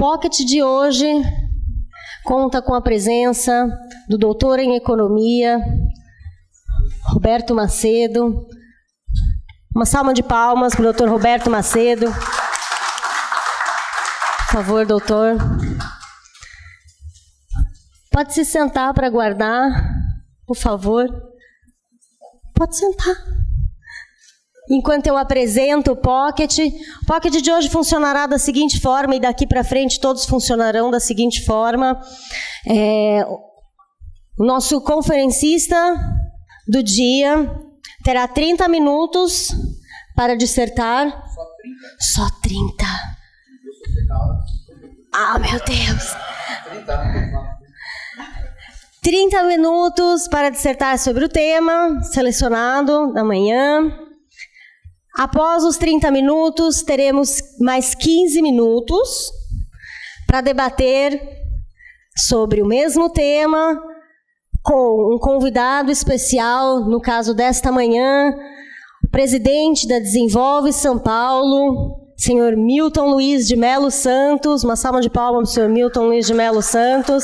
Pocket de hoje conta com a presença do doutor em Economia, Roberto Macedo. Uma salva de palmas para o doutor Roberto Macedo. Por favor, doutor. Pode se sentar para aguardar, por favor. Pode sentar. Enquanto eu apresento o Pocket de hoje funcionará da seguinte forma, e daqui para frente todos funcionarão da seguinte forma. O nosso conferencista do dia terá 30 minutos para dissertar. Só 30. Ah, meu Deus. 30 minutos para dissertar sobre o tema selecionado da manhã. Após os 30 minutos, teremos mais 15 minutos para debater sobre o mesmo tema, com um convidado especial, no caso desta manhã, o presidente da Desenvolve São Paulo, senhor Milton Luiz de Melo Santos. Uma salva de palmas para o senhor Milton Luiz de Melo Santos,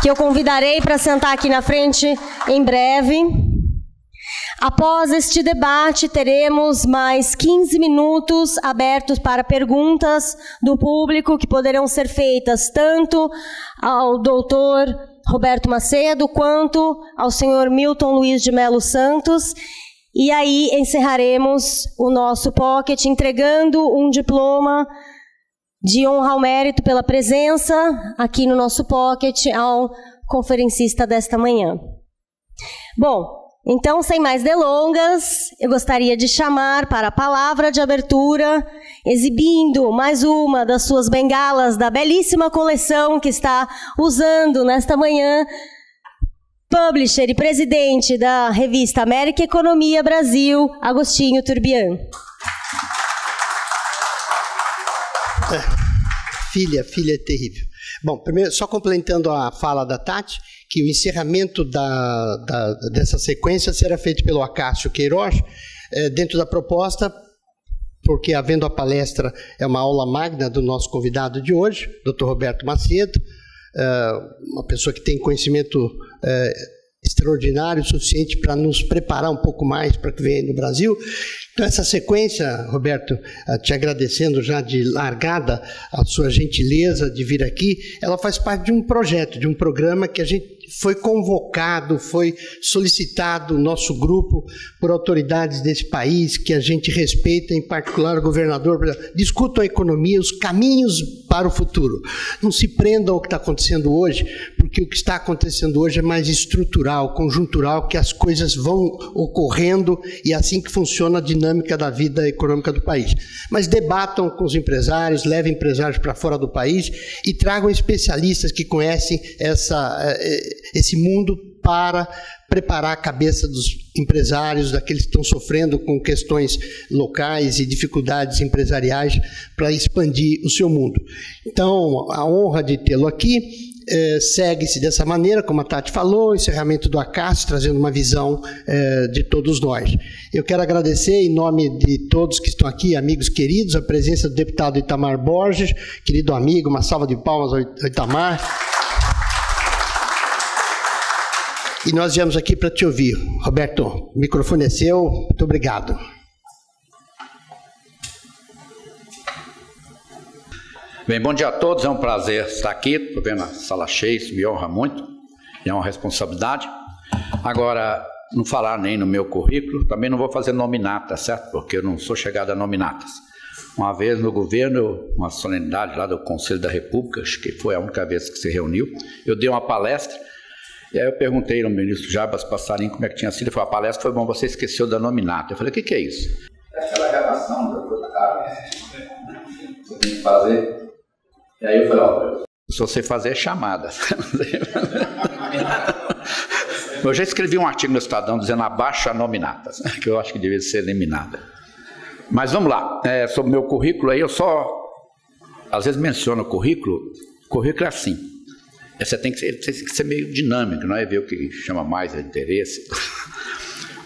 que eu convidarei para sentar aqui na frente em breve. Após este debate, teremos mais 15 minutos abertos para perguntas do público, que poderão ser feitas tanto ao doutor Roberto Macedo, quanto ao senhor Milton Luiz de Melo Santos. E aí encerraremos o nosso Pocket entregando um diploma de honra ao mérito pela presença aqui no nosso Pocket ao conferencista desta manhã. Bom, então, sem mais delongas, eu gostaria de chamar para a palavra de abertura, exibindo mais uma das suas bengalas da belíssima coleção que está usando nesta manhã, publisher e presidente da revista América Economia Brasil, Agostinho Turbian. Filha é terrível. Bom, primeiro, só complementando a fala da Tati, que o encerramento dessa sequência será feito pelo Acácio Queiroz, dentro da proposta, porque havendo a palestra, é uma aula magna do nosso convidado de hoje, Dr. Roberto Macedo, uma pessoa que tem conhecimento extraordinário, suficiente para nos preparar um pouco mais para o que vem no Brasil. Então, essa sequência, Roberto, te agradecendo já de largada a sua gentileza de vir aqui, ela faz parte de um projeto, de um programa que a gente foi convocado, foi solicitado, nosso grupo, por autoridades desse país, que a gente respeita, em particular o governador. Discutam a economia, os caminhos para o futuro. Não se prendam ao que está acontecendo hoje, porque o que está acontecendo hoje é mais estrutural, conjuntural, que as coisas vão ocorrendo e é assim que funciona a dinâmica da vida econômica do país. Mas debatam com os empresários, levem empresários para fora do país e tragam especialistas que conhecem esse mundo para preparar a cabeça dos empresários, daqueles que estão sofrendo com questões locais e dificuldades empresariais, para expandir o seu mundo. Então, a honra de tê-lo aqui segue-se dessa maneira, como a Tati falou, o encerramento do Acácio, trazendo uma visão de todos nós. Eu quero agradecer, em nome de todos que estão aqui, amigos queridos, a presença do deputado Itamar Borges, querido amigo, uma salva de palmas ao Itamar. E nós viemos aqui para te ouvir. Roberto, o microfone é seu. Muito obrigado. Bem, bom dia a todos. É um prazer estar aqui. Estou vendo a sala cheia, isso me honra muito. É uma responsabilidade. Agora, não falar nem no meu currículo, também não vou fazer nominata, certo? Porque eu não sou chegado a nominatas. Uma vez no governo, uma solenidade lá do Conselho da República, acho que foi a única vez que se reuniu, eu dei uma palestra. E aí eu perguntei ao ministro Jarbas Passarinho como é que tinha sido. Ele falou, a palestra foi bom, você esqueceu da nominata. Eu falei, o que é isso? É aquela gravação da cara, você tem que fazer. E aí eu falei, ó, se você fazer chamada. Eu já escrevi um artigo no Estadão dizendo abaixo a nominata, que eu acho que devia ser eliminada. Mas vamos lá, sobre o meu currículo aí, eu só, às vezes menciono o currículo é assim. Você tem que ser meio dinâmico, não é ver o que chama mais interesse.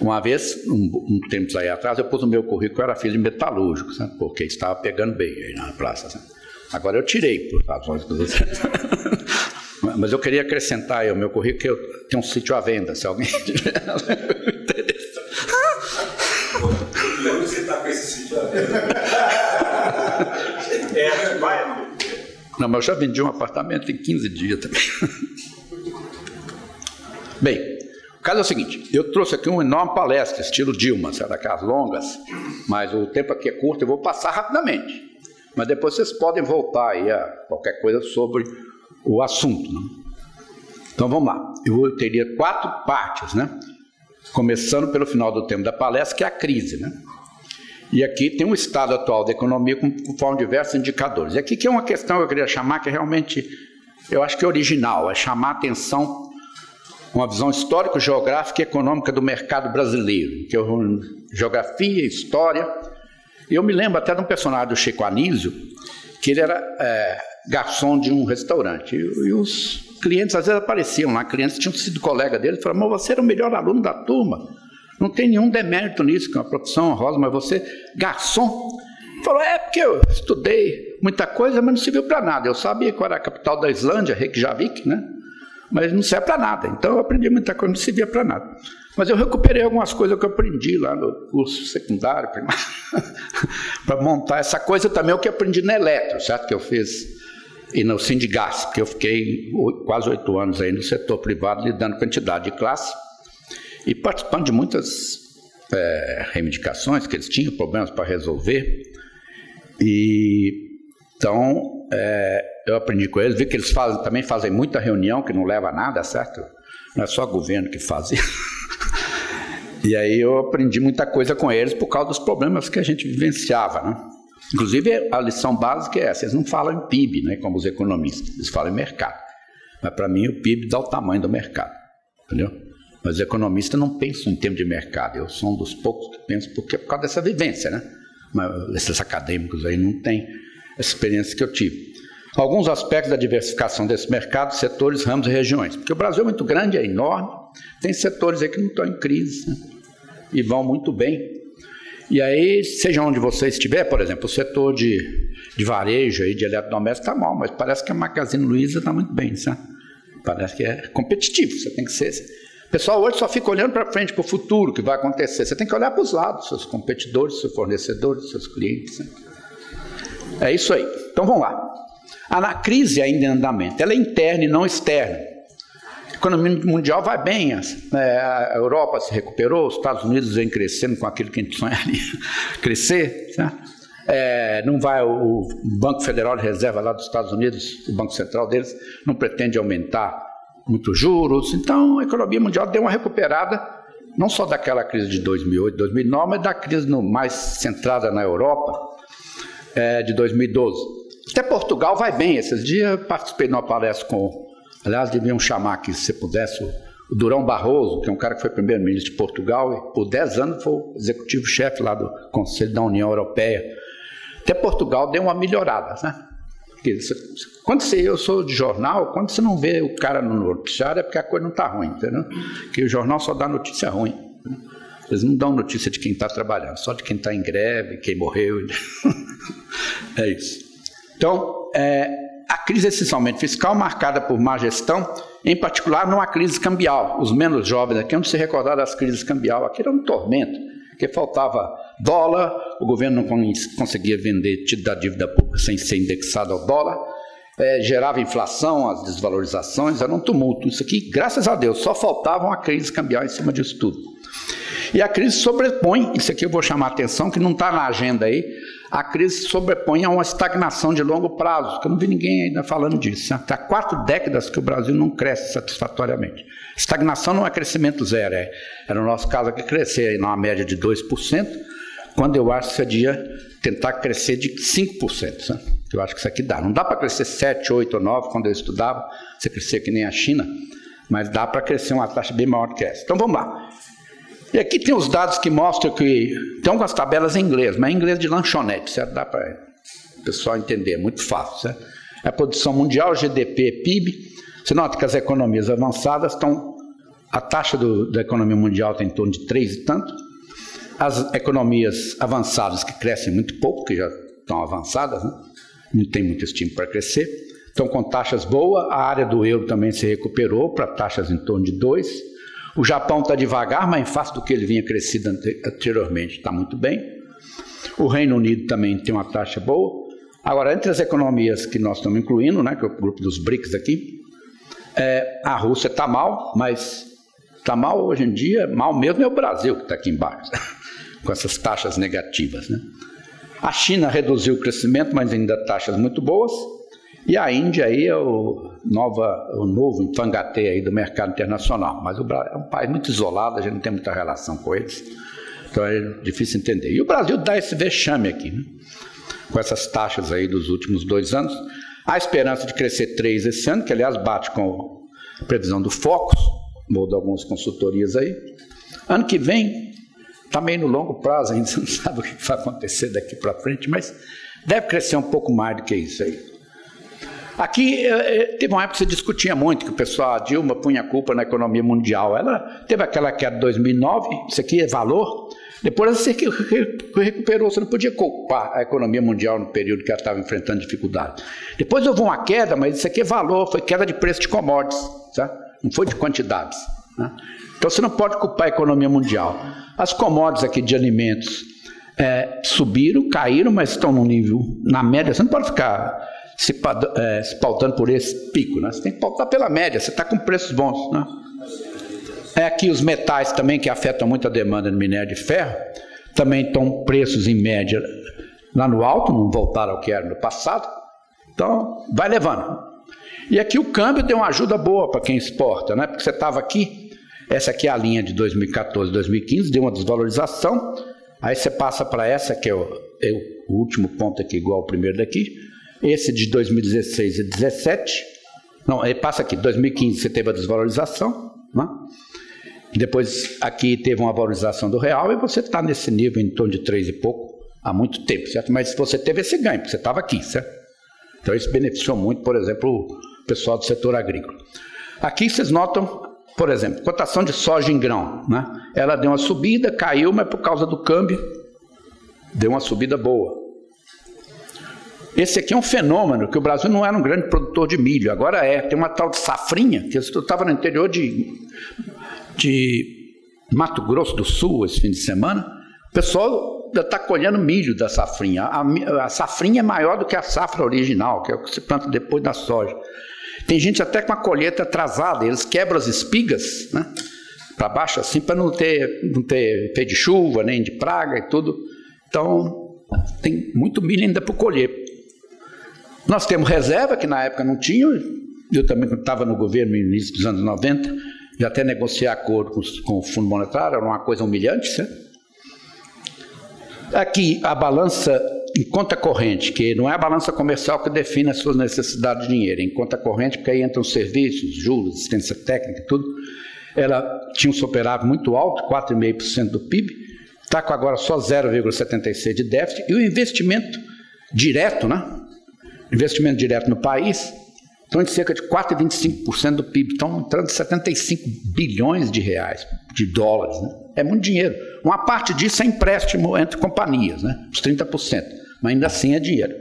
Uma vez, um tempo aí atrás, eu pus no meu currículo, eu era filho de metalúrgico, sabe? Porque estava pegando bem aí na praça. Sabe? Agora eu tirei, por razões que você... Mas eu queria acrescentar aí ao meu currículo que eu tenho um sítio à venda, se alguém tiver interesse. Onde você está com esse sítio à venda? Vai. Não, mas eu já vendi um apartamento em 15 dias também. Bem, o caso é o seguinte, eu trouxe aqui uma enorme palestra, estilo Dilma, sabe, daquelas longas, mas o tempo aqui é curto, eu vou passar rapidamente. Mas depois vocês podem voltar aí a qualquer coisa sobre o assunto, né? Então vamos lá, eu teria 4 partes, né? Começando pelo final do tema da palestra, que é a crise, né? E aqui tem o estado atual da economia conforme diversos indicadores. E aqui que é uma questão que eu queria chamar, que realmente eu acho que é original, é chamar a atenção, uma visão histórico-geográfica e econômica do mercado brasileiro, que é geografia, história. E eu me lembro até de um personagem do Chico Anísio, que ele era garçom de um restaurante. E os clientes às vezes apareciam lá, clientes tinham sido colega dele, e falaram, mas você era o melhor aluno da turma. Não tem nenhum demérito nisso, que é uma profissão honrosa, mas você, garçom, falou, porque eu estudei muita coisa, mas não serviu para nada. Eu sabia qual era a capital da Islândia, Reykjavik, né? Mas não serve para nada. Então eu aprendi muita coisa, não servia para nada. Mas eu recuperei algumas coisas que eu aprendi lá no curso secundário, primário, para montar essa coisa também, o que eu aprendi na Eletro, certo? Que eu fiz e no Sindigás, porque eu fiquei quase 8 anos aí no setor privado, lidando com quantidade de classe, e participando de muitas reivindicações que eles tinham, problemas para resolver. E então eu aprendi com eles, vi que eles também fazem muita reunião, que não leva a nada, certo? Não é só o governo que faz isso. E aí eu aprendi muita coisa com eles por causa dos problemas que a gente vivenciava, né? Inclusive a lição básica é essa, eles não falam em PIB, né, como os economistas, eles falam em mercado. Mas para mim o PIB dá o tamanho do mercado, entendeu? Mas os economistas não pensam em termos de mercado, eu sou um dos poucos que penso, porque é por causa dessa vivência, né? Mas esses acadêmicos aí não têm essa experiência que eu tive. Alguns aspectos da diversificação desse mercado, setores, ramos e regiões. Porque o Brasil é muito grande, é enorme, tem setores aí que não estão em crise, né? E vão muito bem. E aí, seja onde você estiver, por exemplo, o setor de varejo, aí, de eletrodoméstico está mal, mas parece que a Magazine Luiza está muito bem, sabe? Parece que é competitivo, você tem que ser... O pessoal hoje só fica olhando para frente, para o futuro, o que vai acontecer. Você tem que olhar para os lados, seus competidores, seus fornecedores, seus clientes, né? É isso aí. Então, vamos lá. A crise ainda em andamento, ela é interna e não externa. A economia mundial vai bem, a Europa se recuperou, os Estados Unidos vem crescendo com aquilo que a gente sonharia crescer, certo? Não vai, o Banco Federal de Reserva lá dos Estados Unidos, o Banco Central deles, não pretende aumentar muitos juros. Então a economia mundial deu uma recuperada, não só daquela crise de 2008, 2009, mas da crise mais centrada na Europa, de 2012. Até Portugal vai bem. Esses dias eu participei de uma palestra com, aliás, deviam chamar aqui, se pudesse, o Durão Barroso, que é um cara que foi primeiro-ministro de Portugal, e por 10 anos foi o executivo-chefe lá do Conselho da União Europeia. Até Portugal deu uma melhorada, né? Porque eu sou de jornal, quando você não vê o cara no noticiário é porque a coisa não está ruim, entendeu? Porque o jornal só dá notícia ruim, né? Eles não dão notícia de quem está trabalhando, só de quem está em greve, quem morreu. É isso. Então, a crise essencialmente fiscal, marcada por má gestão, em particular numa crise cambial. Os menos jovens aqui vão se recordar das crises cambial. Aqui era um tormento, porque faltava dólar, o governo não conseguia vender título da dívida pública sem ser indexado ao dólar, gerava inflação, as desvalorizações, era um tumulto. Isso aqui, graças a Deus, só faltava uma crise cambial em cima disso tudo. E a crise sobrepõe, isso aqui eu vou chamar a atenção, que não está na agenda aí, a crise sobrepõe a uma estagnação de longo prazo, que eu não vi ninguém ainda falando disso. Há 4 décadas que o Brasil não cresce satisfatoriamente. Estagnação não é crescimento zero, no nosso caso aqui crescer numa média de 2%, quando eu acho que seria tentar crescer de 5%. Sabe? Eu acho que isso aqui dá. Não dá para crescer 7, 8 ou 9, quando eu estudava, você crescia que nem a China, mas dá para crescer uma taxa bem maior que essa. Então vamos lá. E aqui tem os dados que mostram que... Tem algumas tabelas em inglês, mas em inglês de lanchonete, certo? Dá para o pessoal entender, é muito fácil, certo? A produção mundial, GDP, PIB. Você nota que as economias avançadas estão... A taxa da economia mundial está em torno de 3 e tanto. As economias avançadas, que crescem muito pouco, que já estão avançadas, né? não tem muito estímulo para crescer. Então, com taxas boas, a área do euro também se recuperou para taxas em torno de 2. O Japão está devagar, mas em face do que ele vinha crescido anteriormente, está muito bem. O Reino Unido também tem uma taxa boa. Agora, entre as economias que nós estamos incluindo, né, que é o grupo dos BRICS aqui, a Rússia está mal, mas está mal hoje em dia, mal mesmo é o Brasil que está aqui embaixo, com essas taxas negativas, né? A China reduziu o crescimento, mas ainda taxas muito boas. E a Índia aí é o novo enfangatê aí do mercado internacional. Mas o Brasil é um país muito isolado, a gente não tem muita relação com eles. Então é difícil entender. E o Brasil dá esse vexame aqui, né? Com essas taxas aí dos últimos 2 anos. Há esperança de crescer 3 esse ano, que aliás bate com a previsão do Focus, ou de algumas consultorias aí. Ano que vem, está meio no longo prazo ainda, você não sabe o que vai acontecer daqui para frente, mas deve crescer um pouco mais do que isso aí. Aqui, teve uma época que se discutia muito, que o pessoal, a Dilma, punha a culpa na economia mundial. Ela teve aquela queda de 2009, isso aqui é valor, depois você recuperou, você não podia culpar a economia mundial no período que ela estava enfrentando dificuldades. Depois houve uma queda, mas isso aqui é valor, foi queda de preço de commodities, tá? Não foi de quantidades, né? Então você não pode culpar a economia mundial. As commodities aqui de alimentos subiram, caíram, mas estão num nível, na média, você não pode ficar se pautando por esse pico, né? Você tem que pautar pela média, você está com preços bons, né? Aqui os metais também, que afetam muito a demanda no minério de ferro, também estão preços em média lá no alto, não voltaram ao que era no passado, então vai levando. E aqui o câmbio deu uma ajuda boa para quem exporta, né? Porque você estava aqui, essa aqui é a linha de 2014, 2015, deu uma desvalorização, aí você passa para essa, que é o último ponto aqui, igual ao primeiro daqui, esse de 2016 e 2017, não, ele passa aqui, 2015 você teve a desvalorização, né? Depois aqui teve uma valorização do real e você está nesse nível em torno de 3 e pouco há muito tempo, certo? Mas você teve esse ganho, porque você estava aqui, certo? Então isso beneficiou muito, por exemplo, o pessoal do setor agrícola. Aqui vocês notam, por exemplo, cotação de soja em grão, né? Ela deu uma subida, caiu, mas por causa do câmbio deu uma subida boa. Esse aqui é um fenômeno, que o Brasil não era um grande produtor de milho, agora tem uma tal de safrinha, que eu estava no interior de Mato Grosso do Sul esse fim de semana, o pessoal está colhendo milho da safrinha. A safrinha é maior do que a safra original, que é o que se planta depois da soja. Tem gente até com a colheita atrasada, eles quebram as espigas, né, para baixo assim, para não ter efeito de chuva, nem de praga e tudo. Então, tem muito milho ainda para colher. Nós temos reserva, que na época não tinha, eu também estava no governo no início dos anos 90, já até negociar acordo com o Fundo Monetário, era uma coisa humilhante, certo? Aqui a balança em conta corrente, que não é a balança comercial que define as suas necessidades de dinheiro, em conta corrente, porque aí entram os serviços, juros, assistência técnica e tudo, ela tinha um superávit muito alto, 4,5% do PIB, está com agora só 0,76% de déficit, e o investimento direto, né? Investimento direto no país, estão de cerca de 4,25% do PIB, estão entrando 75 bilhões de reais, de dólares, né? É muito dinheiro. Uma parte disso é empréstimo entre companhias, né? Os 30%, mas ainda assim é dinheiro.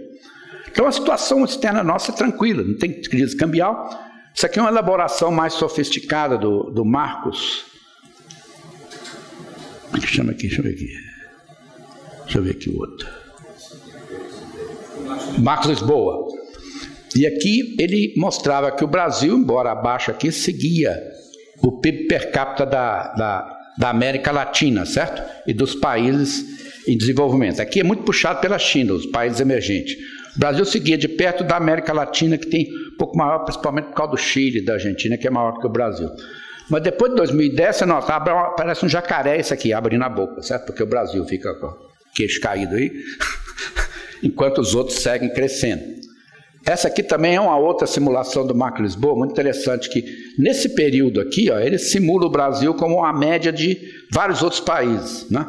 Então a situação externa nossa é tranquila, não tem crise cambial. Isso aqui é uma elaboração mais sofisticada do Marcos. Como é que chama aqui? Deixa eu ver aqui. Deixa eu ver aqui o outro. Marcos Lisboa. E aqui ele mostrava que o Brasil, embora abaixo aqui, seguia o PIB per capita da América Latina, certo? E dos países em desenvolvimento. Aqui é muito puxado pela China, os países emergentes. O Brasil seguia de perto da América Latina, que tem um pouco maior, principalmente por causa do Chile e da Argentina, que é maior que o Brasil. Mas depois de 2010, você nota, parece um jacaré isso aqui, abrindo a boca, certo? Porque o Brasil fica com o queixo caído aí, enquanto os outros seguem crescendo. Essa aqui também é uma outra simulação do Marcos Lisboa, muito interessante, que nesse período aqui, ó, ele simula o Brasil como uma média de vários outros países, né?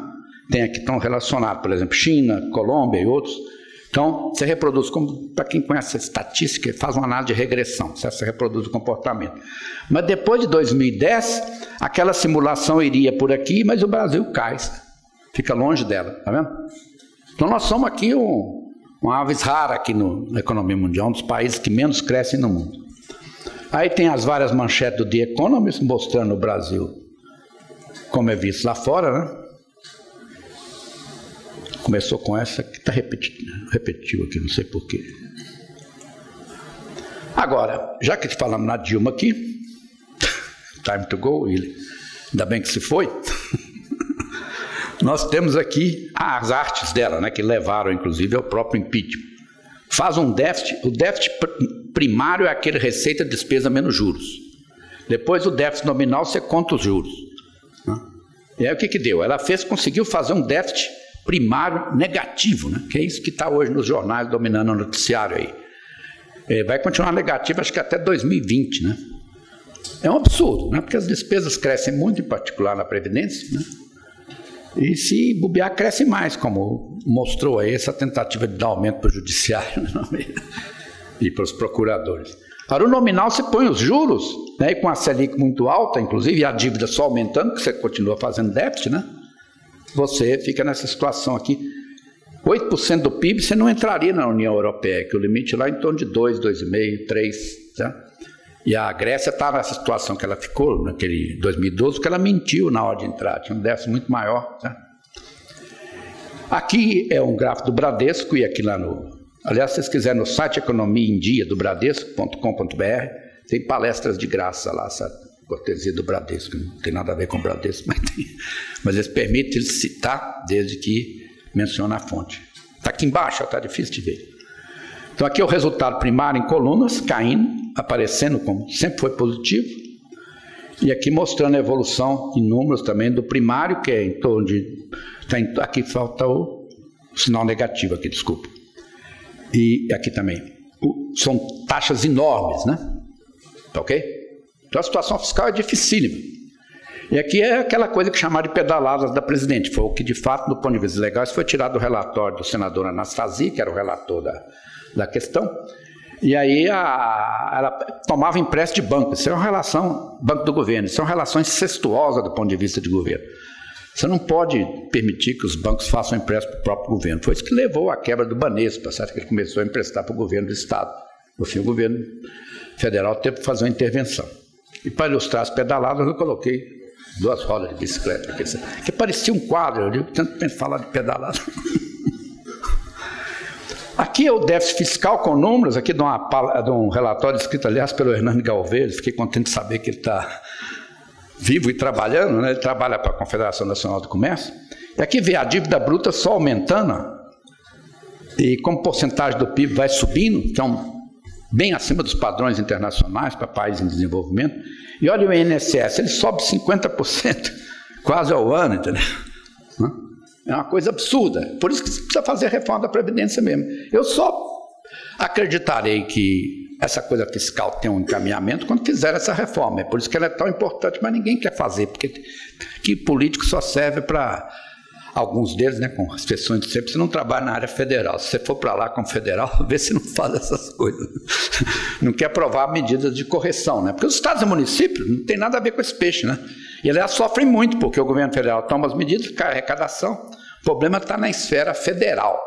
Tem aqui que estão relacionados, por exemplo, China, Colômbia e outros. Então, você reproduz, como para quem conhece a estatística, faz uma análise de regressão, você reproduz o comportamento. Mas depois de 2010, aquela simulação iria por aqui, mas o Brasil cai, fica longe dela, tá vendo? Então nós somos aqui Uma aves rara aqui na economia mundial, um dos países que menos crescem no mundo. Aí tem as várias manchetes do The Economist mostrando o Brasil como é visto lá fora, né? Começou com essa que está repetiu aqui, não sei porquê. Agora, já que falamos na Dilma aqui, time to go, ainda bem que se foi, nós temos aqui as artes dela, né, que levaram inclusive ao próprio impeachment. Faz um déficit, o déficit primário é aquele receita, despesa menos juros. Depois o déficit nominal você conta os juros. E aí o que deu? Ela conseguiu fazer um déficit primário negativo, né? Que é isso que está hoje nos jornais dominando o noticiário aí. Vai continuar negativo acho que até 2020, né? É um absurdo, né? Porque as despesas crescem muito, em particular na Previdência, né? E se bobear, cresce mais, como mostrou aí essa tentativa de dar aumento para o judiciário, né? E para os procuradores. Para o nominal, você põe os juros, né? E com a Selic muito alta, inclusive, e a dívida só aumentando, porque você continua fazendo déficit, né? Você fica nessa situação aqui. 8% do PIB você não entraria na União Europeia, que o limite lá é em torno de 2, 2,5, 3, tá? E a Grécia está nessa situação que ela ficou naquele 2012, porque ela mentiu na hora de entrar, tinha um déficit muito maior, tá? Aqui é um gráfico do Bradesco, e aqui lá no... Aliás, se vocês quiserem, no site Economia em Dia do Bradesco.com.br, tem palestras de graça lá, sabe? Cortesia do Bradesco, não tem nada a ver com o Bradesco, mas eles permitem citar desde que menciona a fonte. Está aqui embaixo, está difícil de ver. Então aqui é o resultado primário em colunas, caindo, aparecendo como sempre foi positivo, e aqui mostrando a evolução em números também do primário, que é em torno de... aqui falta o sinal negativo, aqui, desculpa. E aqui também. São taxas enormes, né? Tá ok? Então a situação fiscal é dificílima. E aqui é aquela coisa que chamaram de pedaladas da presidente. Foi o que, de fato, do ponto de vista legal, isso foi tirado do relatório do senador Anastasia, que era o relator da questão. E aí ela tomava empréstimo de banco. Isso é uma relação, banco do governo, isso é uma relação incestuosa do ponto de vista de governo. Você não pode permitir que os bancos façam empréstimo para o próprio governo. Foi isso que levou à quebra do Banespa, certo? Que ele começou a emprestar para o governo do Estado. No fim, o governo federal teve que fazer uma intervenção. E para ilustrar as pedaladas, eu coloquei 2 rodas de bicicleta, que parecia um quadro, eu digo, tanto falar de pedalada. Aqui é o déficit fiscal com números, aqui de um relatório escrito, aliás, pelo Hernando Galvez, fiquei contente de saber que ele está vivo e trabalhando, né? Ele trabalha para a Confederação Nacional do Comércio. E aqui vê a dívida bruta só aumentando, e como porcentagem do PIB vai subindo, que é bem acima dos padrões internacionais para países em desenvolvimento. E olha o INSS, ele sobe 50% quase ao ano, entendeu? É uma coisa absurda. Por isso que você precisa fazer a reforma da Previdência mesmo. Eu só acreditarei que essa coisa fiscal tem um encaminhamento quando fizer essa reforma. É por isso que ela é tão importante, mas ninguém quer fazer, porque que político só serve para... Alguns deles, né, com as exceções de sempre, você não trabalha na área federal. Se você for para lá como federal, vê se não faz essas coisas. Não quer aprovar medidas de correção, né? Porque os estados e municípios não tem nada a ver com esse peixe, né? E eles sofrem muito, porque o governo federal toma as medidas, cai a arrecadação. O problema está na esfera federal.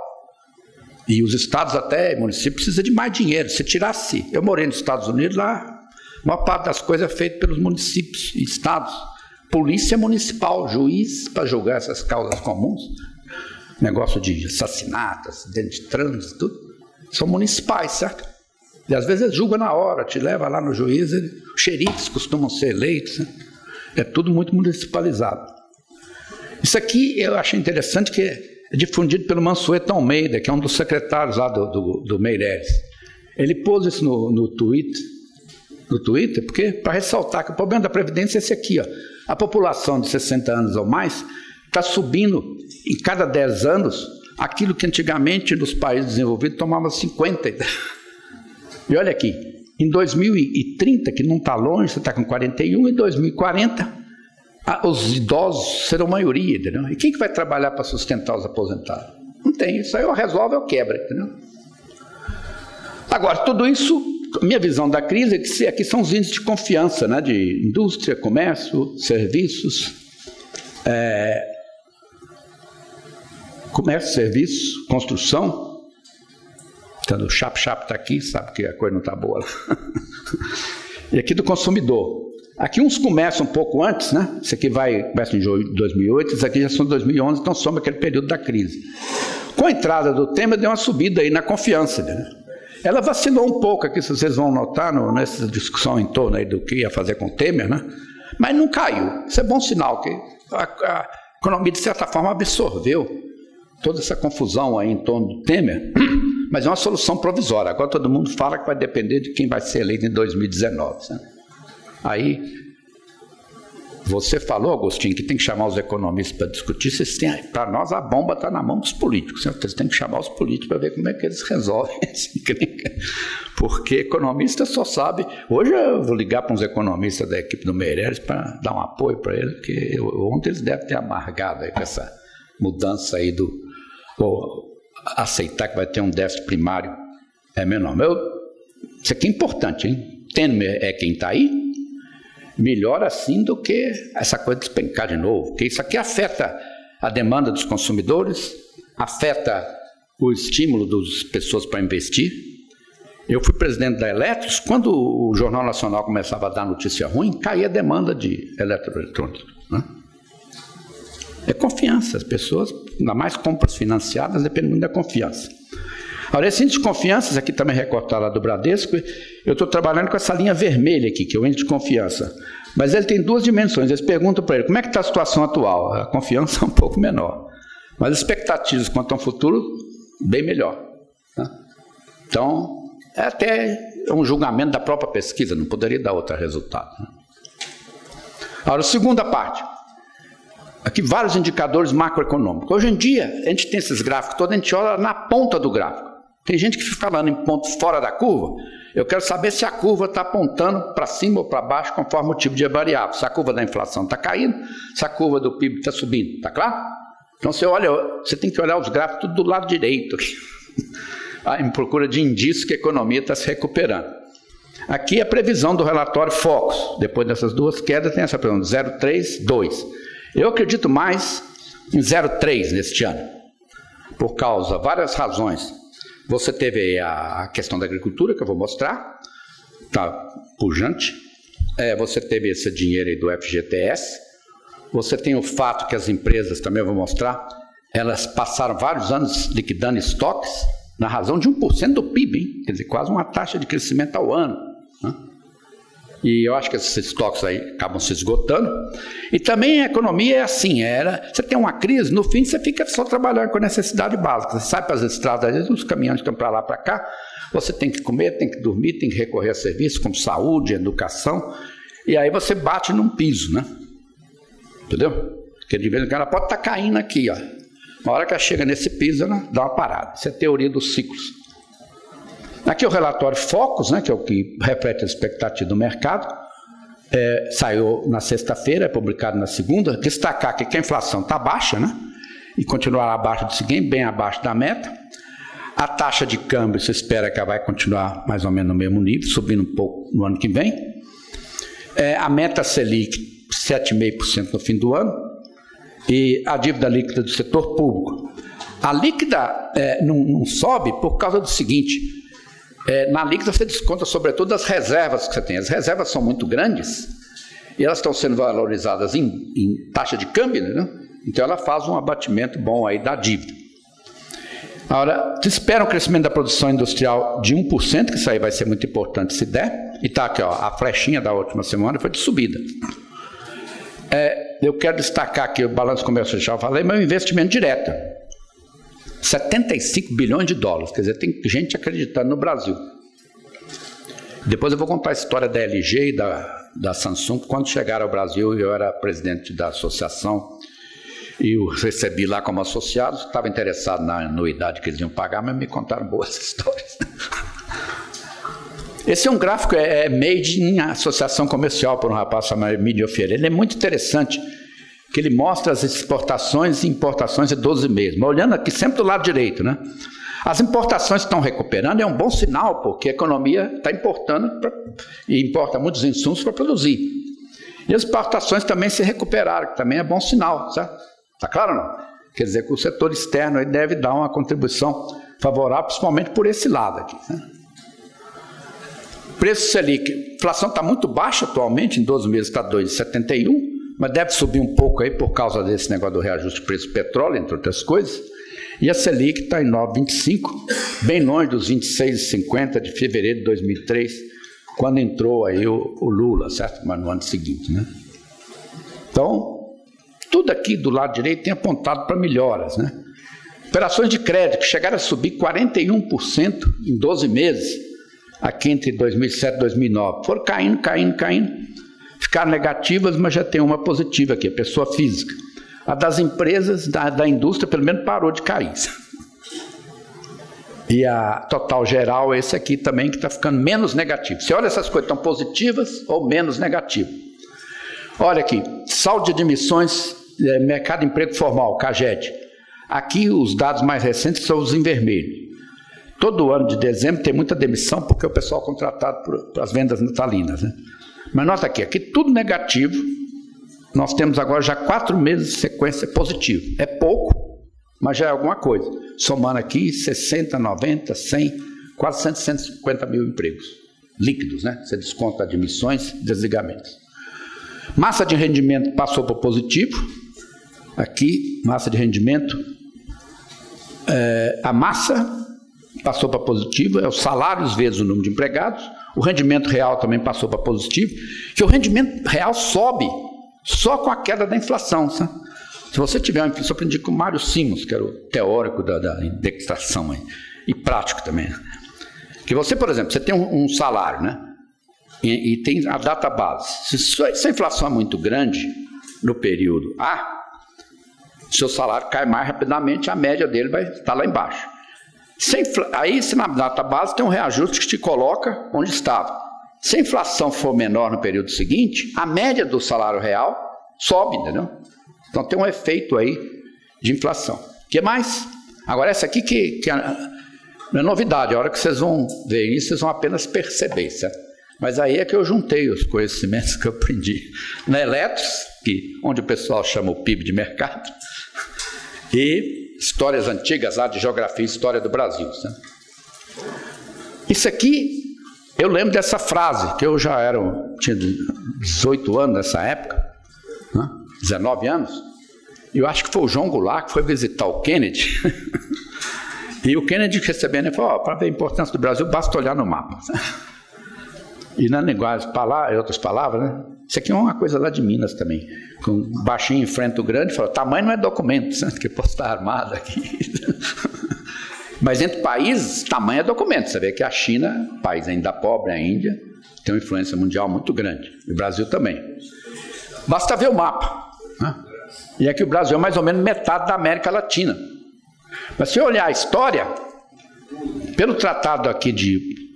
E os estados até, municípios, precisam de mais dinheiro. Se tirasse... Eu morei nos Estados Unidos, lá, a maior parte das coisas é feita pelos municípios e estados. Polícia municipal, juiz para julgar essas causas comuns, negócio de assassinato, acidente de trânsito, tudo, são municipais, certo? E às vezes eles julgam na hora, te leva lá no juiz, xerifes costumam ser eleitos, né? É tudo muito municipalizado. Isso aqui eu achei interessante, que é difundido pelo Mansueto Almeida, que é um dos secretários lá do Meireles. Ele pôs isso no Twitter, porque para ressaltar que o problema da Previdência é esse aqui, ó. A população de 60 anos ou mais está subindo, em cada 10 anos, aquilo que antigamente nos países desenvolvidos tomava 50. E olha aqui, em 2030, que não está longe, você está com 41, em 2040, os idosos serão maioria, entendeu? E quem que vai trabalhar para sustentar os aposentados? Não tem, isso aí ou resolve ou quebra, entendeu? Agora, tudo isso... Minha visão da crise é que aqui são os índices de confiança, né, de indústria, comércio, serviços, construção, Então, o Chap-Chap está aqui, sabe que a coisa não está boa lá. E aqui do consumidor. Aqui uns começam um pouco antes, né? Isso aqui começa em 2008, isso aqui já são 2011, então soma aquele período da crise. Com a entrada do Temer, deu uma subida aí na confiança, né? Ela vacilou um pouco aqui, se vocês vão notar, nessa discussão em torno aí do que ia fazer com o Temer, né? Mas não caiu. Isso é bom sinal, que a economia, de certa forma, absorveu toda essa confusão aí em torno do Temer, mas é uma solução provisória. Agora todo mundo fala que vai depender de quem vai ser eleito em 2019. Né? Aí, você falou, Agostinho, que tem que chamar os economistas para discutir. Para nós, a bomba está na mão dos políticos. Vocês têm que chamar os políticos para ver como é que eles resolvem essa encrenca. Porque economista só sabe... Hoje eu vou ligar para uns economistas da equipe do Meirelles para dar um apoio para eles, porque ontem eles devem ter amargado aí com essa mudança aí ou aceitar que vai ter um déficit primário menor. Isso aqui é importante, hein? Temer é quem está aí? Melhor assim do que essa coisa de despencar de novo, porque isso aqui afeta a demanda dos consumidores, afeta o estímulo das pessoas para investir. Eu fui presidente da Eletros, quando o Jornal Nacional começava a dar notícia ruim, caía a demanda de eletroeletrônicos, né? É confiança, as pessoas, ainda mais compras financiadas, depende muito da confiança. Agora, esse índice de confiança, aqui também recortado lá do Bradesco, eu estou trabalhando com essa linha vermelha aqui, que é o índice de confiança. Mas ele tem duas dimensões. Eles perguntam para ele, como é que está a situação atual? A confiança é um pouco menor. Mas as expectativas quanto ao futuro, bem melhor. Né? Então, é até um julgamento da própria pesquisa, não poderia dar outro resultado. Né? Agora, a segunda parte. Aqui vários indicadores macroeconômicos. Hoje em dia, a gente tem esses gráficos todos, a gente olha na ponta do gráfico. Tem gente que fica falando em pontos fora da curva. Eu quero saber se a curva está apontando para cima ou para baixo, conforme o tipo de variável. Se a curva da inflação está caindo, se a curva do PIB está subindo. Está claro? Então você tem que olhar os gráficos tudo do lado direito, em procura de indícios que a economia está se recuperando. Aqui é a previsão do relatório Focus. Depois dessas duas quedas, tem essa previsão, 0,3, 2. Eu acredito mais em 0,3 neste ano, por causa de várias razões. Você teve a questão da agricultura, que eu vou mostrar, está pujante. Você teve esse dinheiro aí do FGTS. Você tem o fato que as empresas, também eu vou mostrar, elas passaram vários anos liquidando estoques, na razão de 1% do PIB, hein? Quer dizer, quase uma taxa de crescimento ao ano. Né? E eu acho que esses estoques aí acabam se esgotando. E também a economia é assim, você tem uma crise, no fim você fica só trabalhando com necessidade básica. Você sai para as estradas, às vezes os caminhões estão para lá, para cá, você tem que comer, tem que dormir, tem que recorrer a serviços como saúde, educação, e aí você bate num piso, né? Entendeu? Porque de vez em quando ela pode estar caindo aqui, ó. Uma hora que ela chega nesse piso, ela dá uma parada. Isso é a teoria dos ciclos. Aqui é o relatório Focus, né, que é o que reflete a expectativa do mercado, saiu na sexta-feira, é publicado na segunda. Destacar que a inflação está baixa, né, e continuará abaixo do seguinte, bem abaixo da meta. A taxa de câmbio se espera que ela vai continuar mais ou menos no mesmo nível, subindo um pouco no ano que vem. A meta Selic, 7,5% no fim do ano, e a dívida líquida do setor público. A líquida não sobe por causa do seguinte... na líquida você desconta sobretudo as reservas que você tem. As reservas são muito grandes e elas estão sendo valorizadas em taxa de câmbio, né? Então ela faz um abatimento bom aí da dívida. Agora, se espera um crescimento da produção industrial de 1%, que isso aí vai ser muito importante se der, e está aqui, ó, a flechinha da última semana foi de subida. Eu quero destacar aqui o balanço comercial, já falei, mas o investimento direto. 75 bilhões de dólares, quer dizer, tem gente acreditando no Brasil. Depois eu vou contar a história da LG e da Samsung, quando chegaram ao Brasil, eu era presidente da associação, e eu recebi lá como associado, estava interessado na anuidade que eles iam pagar, mas me contaram boas histórias. Esse é um gráfico, made em associação comercial, por um rapaz chamado Emílio Ferreira. Ele é muito interessante, que ele mostra as exportações e importações de 12 meses. Mas olhando aqui sempre do lado direito, né? As importações estão recuperando, é um bom sinal, porque a economia está importando e importa muitos insumos para produzir. E as exportações também se recuperaram, que também é bom sinal, certo? Está claro ou não? Quer dizer que o setor externo aí deve dar uma contribuição favorável, principalmente por esse lado aqui, né? Preço Selic, a inflação está muito baixa atualmente, em 12 meses está 2,71, mas deve subir um pouco aí por causa desse negócio do reajuste de preço do petróleo, entre outras coisas. E a Selic está em 9,25, bem longe dos 26,50 de fevereiro de 2003, quando entrou aí o Lula, certo? Mas no ano seguinte, né? Então, tudo aqui do lado direito tem apontado para melhoras, né? Operações de crédito que chegaram a subir 41% em 12 meses, aqui entre 2007 e 2009, foram caindo, ficaram negativas, mas já tem uma positiva aqui, a pessoa física. A das empresas, da indústria, pelo menos parou de cair. E a total geral, esse aqui também, que está ficando menos negativo. Você olha essas coisas, estão positivas ou menos negativas. Olha aqui, saldo de admissões, mercado de emprego formal, CAGED. Aqui os dados mais recentes são os em vermelho. Todo ano de dezembro tem muita demissão, porque é o pessoal contratado para as vendas natalinas, né? Mas nota aqui tudo negativo. Nós temos agora já 4 meses de sequência positiva. É pouco, mas já é alguma coisa. Somando aqui 60, 90, 100, quase 150 mil empregos líquidos, né? Você desconta admissões e desligamentos. Massa de rendimento passou para positivo. Aqui, massa de rendimento. A massa passou para positivo, é os salários vezes o número de empregados. O rendimento real também passou para positivo, que o rendimento real sobe só com a queda da inflação, sabe? Se você tiver uma inflação, eu aprendi com o Mário Simons, que era o teórico da indexação aí, e prático também. Que você, por exemplo, você tem um salário, né? E tem a data base. Se a inflação é muito grande no período A, seu salário cai mais rapidamente, a média dele vai estar lá embaixo. Aí, se na data base tem um reajuste que te coloca onde estava. Se a inflação for menor no período seguinte, a média do salário real sobe, entendeu? Então tem um efeito aí de inflação. O que mais? Agora essa aqui que não é novidade, a hora que vocês vão ver isso, vocês vão apenas perceber, certo? Mas aí é que eu juntei os conhecimentos que eu aprendi na Eletros, onde o pessoal chama o PIB de mercado, e histórias antigas lá de geografia e história do Brasil. Né? Isso aqui, eu lembro dessa frase, que eu já tinha 18 anos nessa época, né? 19 anos, e eu acho que foi o João Goulart que foi visitar o Kennedy, e o Kennedy recebendo, ele falou, para ver a importância do Brasil, basta olhar no mapa. E na linguagem, outras palavras, né? Isso aqui é uma coisa lá de Minas também. Com um baixinho enfrenta o grande, fala, tamanho não é documento, né? Que posso estar armado aqui. Mas entre países, tamanho é documento. Você vê que a China, país ainda pobre, a Índia, tem uma influência mundial muito grande. E o Brasil também. Basta ver o mapa, né? E aqui o Brasil é mais ou menos metade da América Latina. Mas se olhar a história, pelo tratado aqui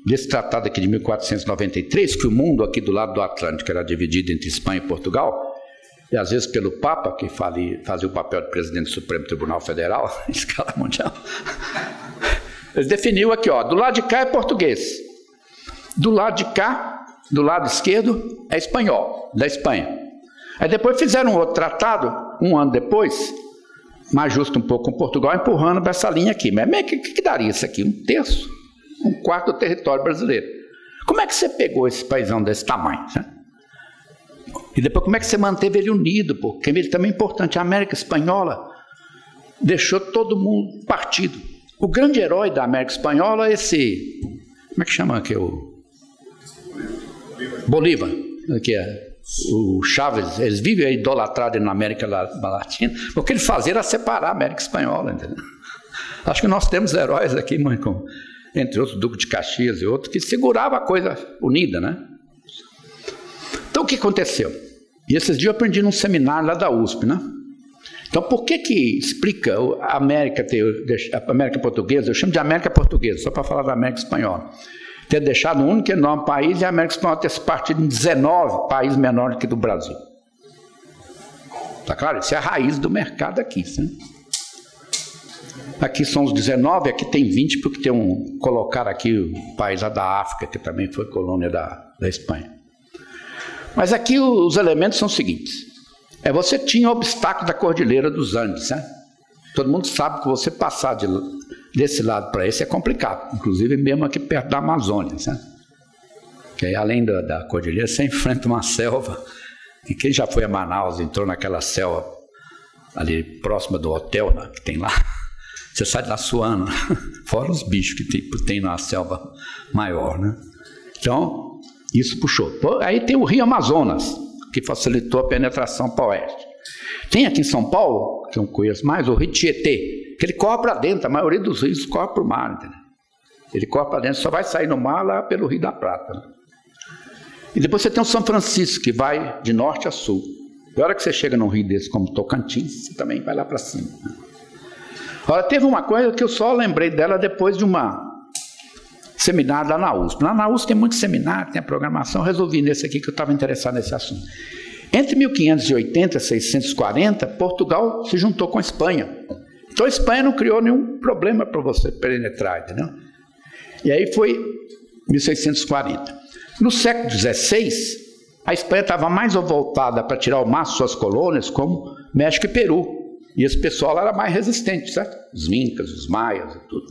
desse tratado aqui de 1493, que o mundo aqui do lado do Atlântico era dividido entre Espanha e Portugal, e às vezes pelo Papa, que fazia o papel de presidente do Supremo Tribunal Federal, em escala mundial, ele definiu aqui, ó, do lado de cá é português, do lado de cá, do lado esquerdo, é espanhol, da Espanha. Aí depois fizeram um outro tratado, um ano depois, mais justo um pouco com Portugal, empurrando para essa linha aqui. Mas o que daria isso aqui? 1/3? 1/4 do território brasileiro. Como é que você pegou esse paizão desse tamanho? Né? E depois como é que você manteve ele unido? Porque ele também é importante. A América Espanhola deixou todo mundo partido. O grande herói da América Espanhola é esse... Como é que chama aqui? Bolívar. Que é o Chávez. Eles vivem idolatrados na América Latina. O que eles faziam era separar a América Espanhola. Entendeu? Acho que nós temos heróis aqui, entre outros, Duque de Caxias e outros, que segurava a coisa unida, né? Então, o que aconteceu? E esses dias eu aprendi num seminário lá da USP, né? Então, por que explica a América Portuguesa, eu chamo de América Portuguesa, só para falar da América Espanhola, ter deixado um único enorme país e a América Espanhola ter se partido em 19 países menores que do Brasil? Tá claro? Isso é a raiz do mercado aqui, né? Aqui são os 19, aqui tem 20, porque tem colocar aqui o país lá da África, que também foi colônia da Espanha. Mas aqui os elementos são os seguintes. Você tinha o obstáculo da Cordilheira dos Andes, né? Todo mundo sabe que você passar de desse lado para esse é complicado, inclusive mesmo aqui perto da Amazônia, sabe? Que aí, além da cordilheira, você enfrenta uma selva, e quem já foi a Manaus, entrou naquela selva ali próxima do hotel, né, que tem lá, você sai de lá suando, fora os bichos que tem na selva maior, né? Então, isso puxou. Aí tem o Rio Amazonas, que facilitou a penetração para o oeste. Tem aqui em São Paulo, que eu não conheço mais, o Rio Tietê, que ele corre para dentro, a maioria dos rios corre para o mar, entendeu? Ele corre para dentro, só vai sair no mar lá pelo Rio da Prata, né? E depois você tem o São Francisco, que vai de norte a sul. E a hora que você chega num rio desse como Tocantins, você também vai lá para cima, né? Agora, teve uma coisa que eu só lembrei dela depois de uma seminário lá na USP. Lá na USP tem muito seminário, tem a programação, eu resolvi nesse aqui que eu estava interessado nesse assunto. Entre 1580 e 640, Portugal se juntou com a Espanha. Então a Espanha não criou nenhum problema para você penetrar, entendeu? E aí foi 1640. No século XVI, a Espanha estava mais voltada para tirar o máximo suas colônias, como México e Peru. E esse pessoal era mais resistente, certo? Os incas, os maias e tudo.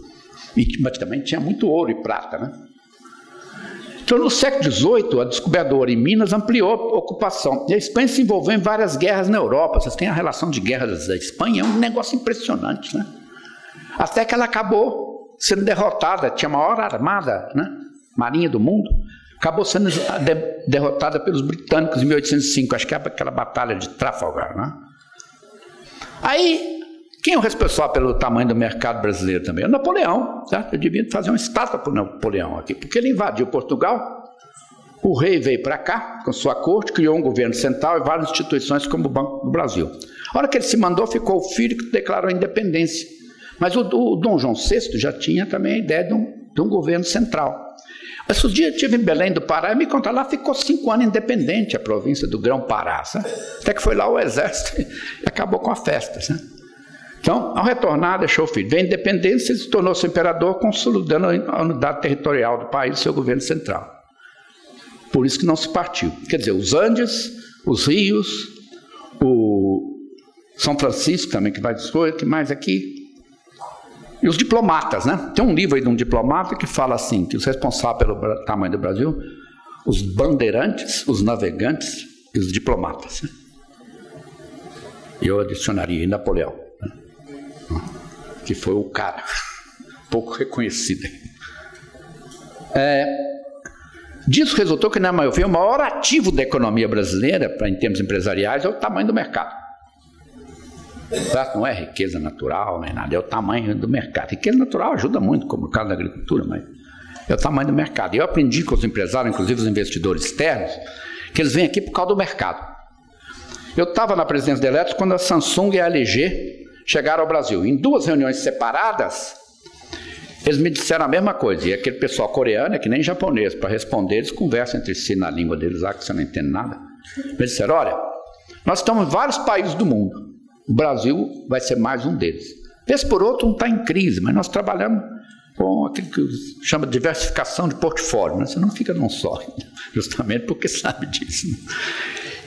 Mas também tinha muito ouro e prata, né? Então, no século XVIII, a descoberta do ouro em Minas ampliou a ocupação. E a Espanha se envolveu em várias guerras na Europa. Vocês têm a relação de guerras da Espanha, é um negócio impressionante, né? Até que ela acabou sendo derrotada, tinha a maior armada, né, marinha do mundo, acabou sendo derrotada pelos britânicos em 1805, acho que é aquela batalha de Trafalgar, né? Aí, quem é o responsável pelo tamanho do mercado brasileiro também? É o Napoleão, certo? Eu devia fazer uma estátua para o Napoleão aqui, porque ele invadiu Portugal, o rei veio para cá, com sua corte, criou um governo central e várias instituições como o Banco do Brasil. A hora que ele se mandou, ficou o filho que declarou a independência. Mas o Dom João VI já tinha também a ideia de um governo central. Esses dias eu estive em Belém do Pará e me contaram, lá ficou 5 anos independente a província do Grão-Pará, sabe? Até que foi lá o exército e acabou com a festa, sabe? Então, ao retornar, deixou o filho. Veio a independência e se tornou-se imperador, consolidando a unidade territorial do país e seu governo central. Por isso que não se partiu. Quer dizer, os Andes, os rios, o São Francisco também, que vai depois, que mais aqui? E os diplomatas, né? Tem um livro aí de um diplomata que fala assim, que os responsáveis pelo tamanho do Brasil, os bandeirantes, os navegantes e os diplomatas, né? Eu adicionaria Napoleão, né? Que foi o cara pouco reconhecido. Disso resultou que, na maioria, o maior ativo da economia brasileira, em termos empresariais, é o tamanho do mercado. Não é riqueza natural, nem nada, é o tamanho do mercado. Riqueza natural ajuda muito, como no caso da agricultura, mas é o tamanho do mercado. E eu aprendi com os empresários, inclusive os investidores externos, que eles vêm aqui por causa do mercado. Eu estava na presidência da Eletros quando a Samsung e a LG chegaram ao Brasil. Em 2 reuniões separadas, eles me disseram a mesma coisa. E aquele pessoal coreano, é que nem japonês, para responder, eles conversam entre si na língua deles lá, que você não entende nada. Eles disseram, olha, nós estamos em vários países do mundo. O Brasil vai ser mais um deles. Vez por outro, não está em crise, mas nós trabalhamos com aquilo que chama de diversificação de portfólio, né? Você não fica num só, justamente porque sabe disso, né?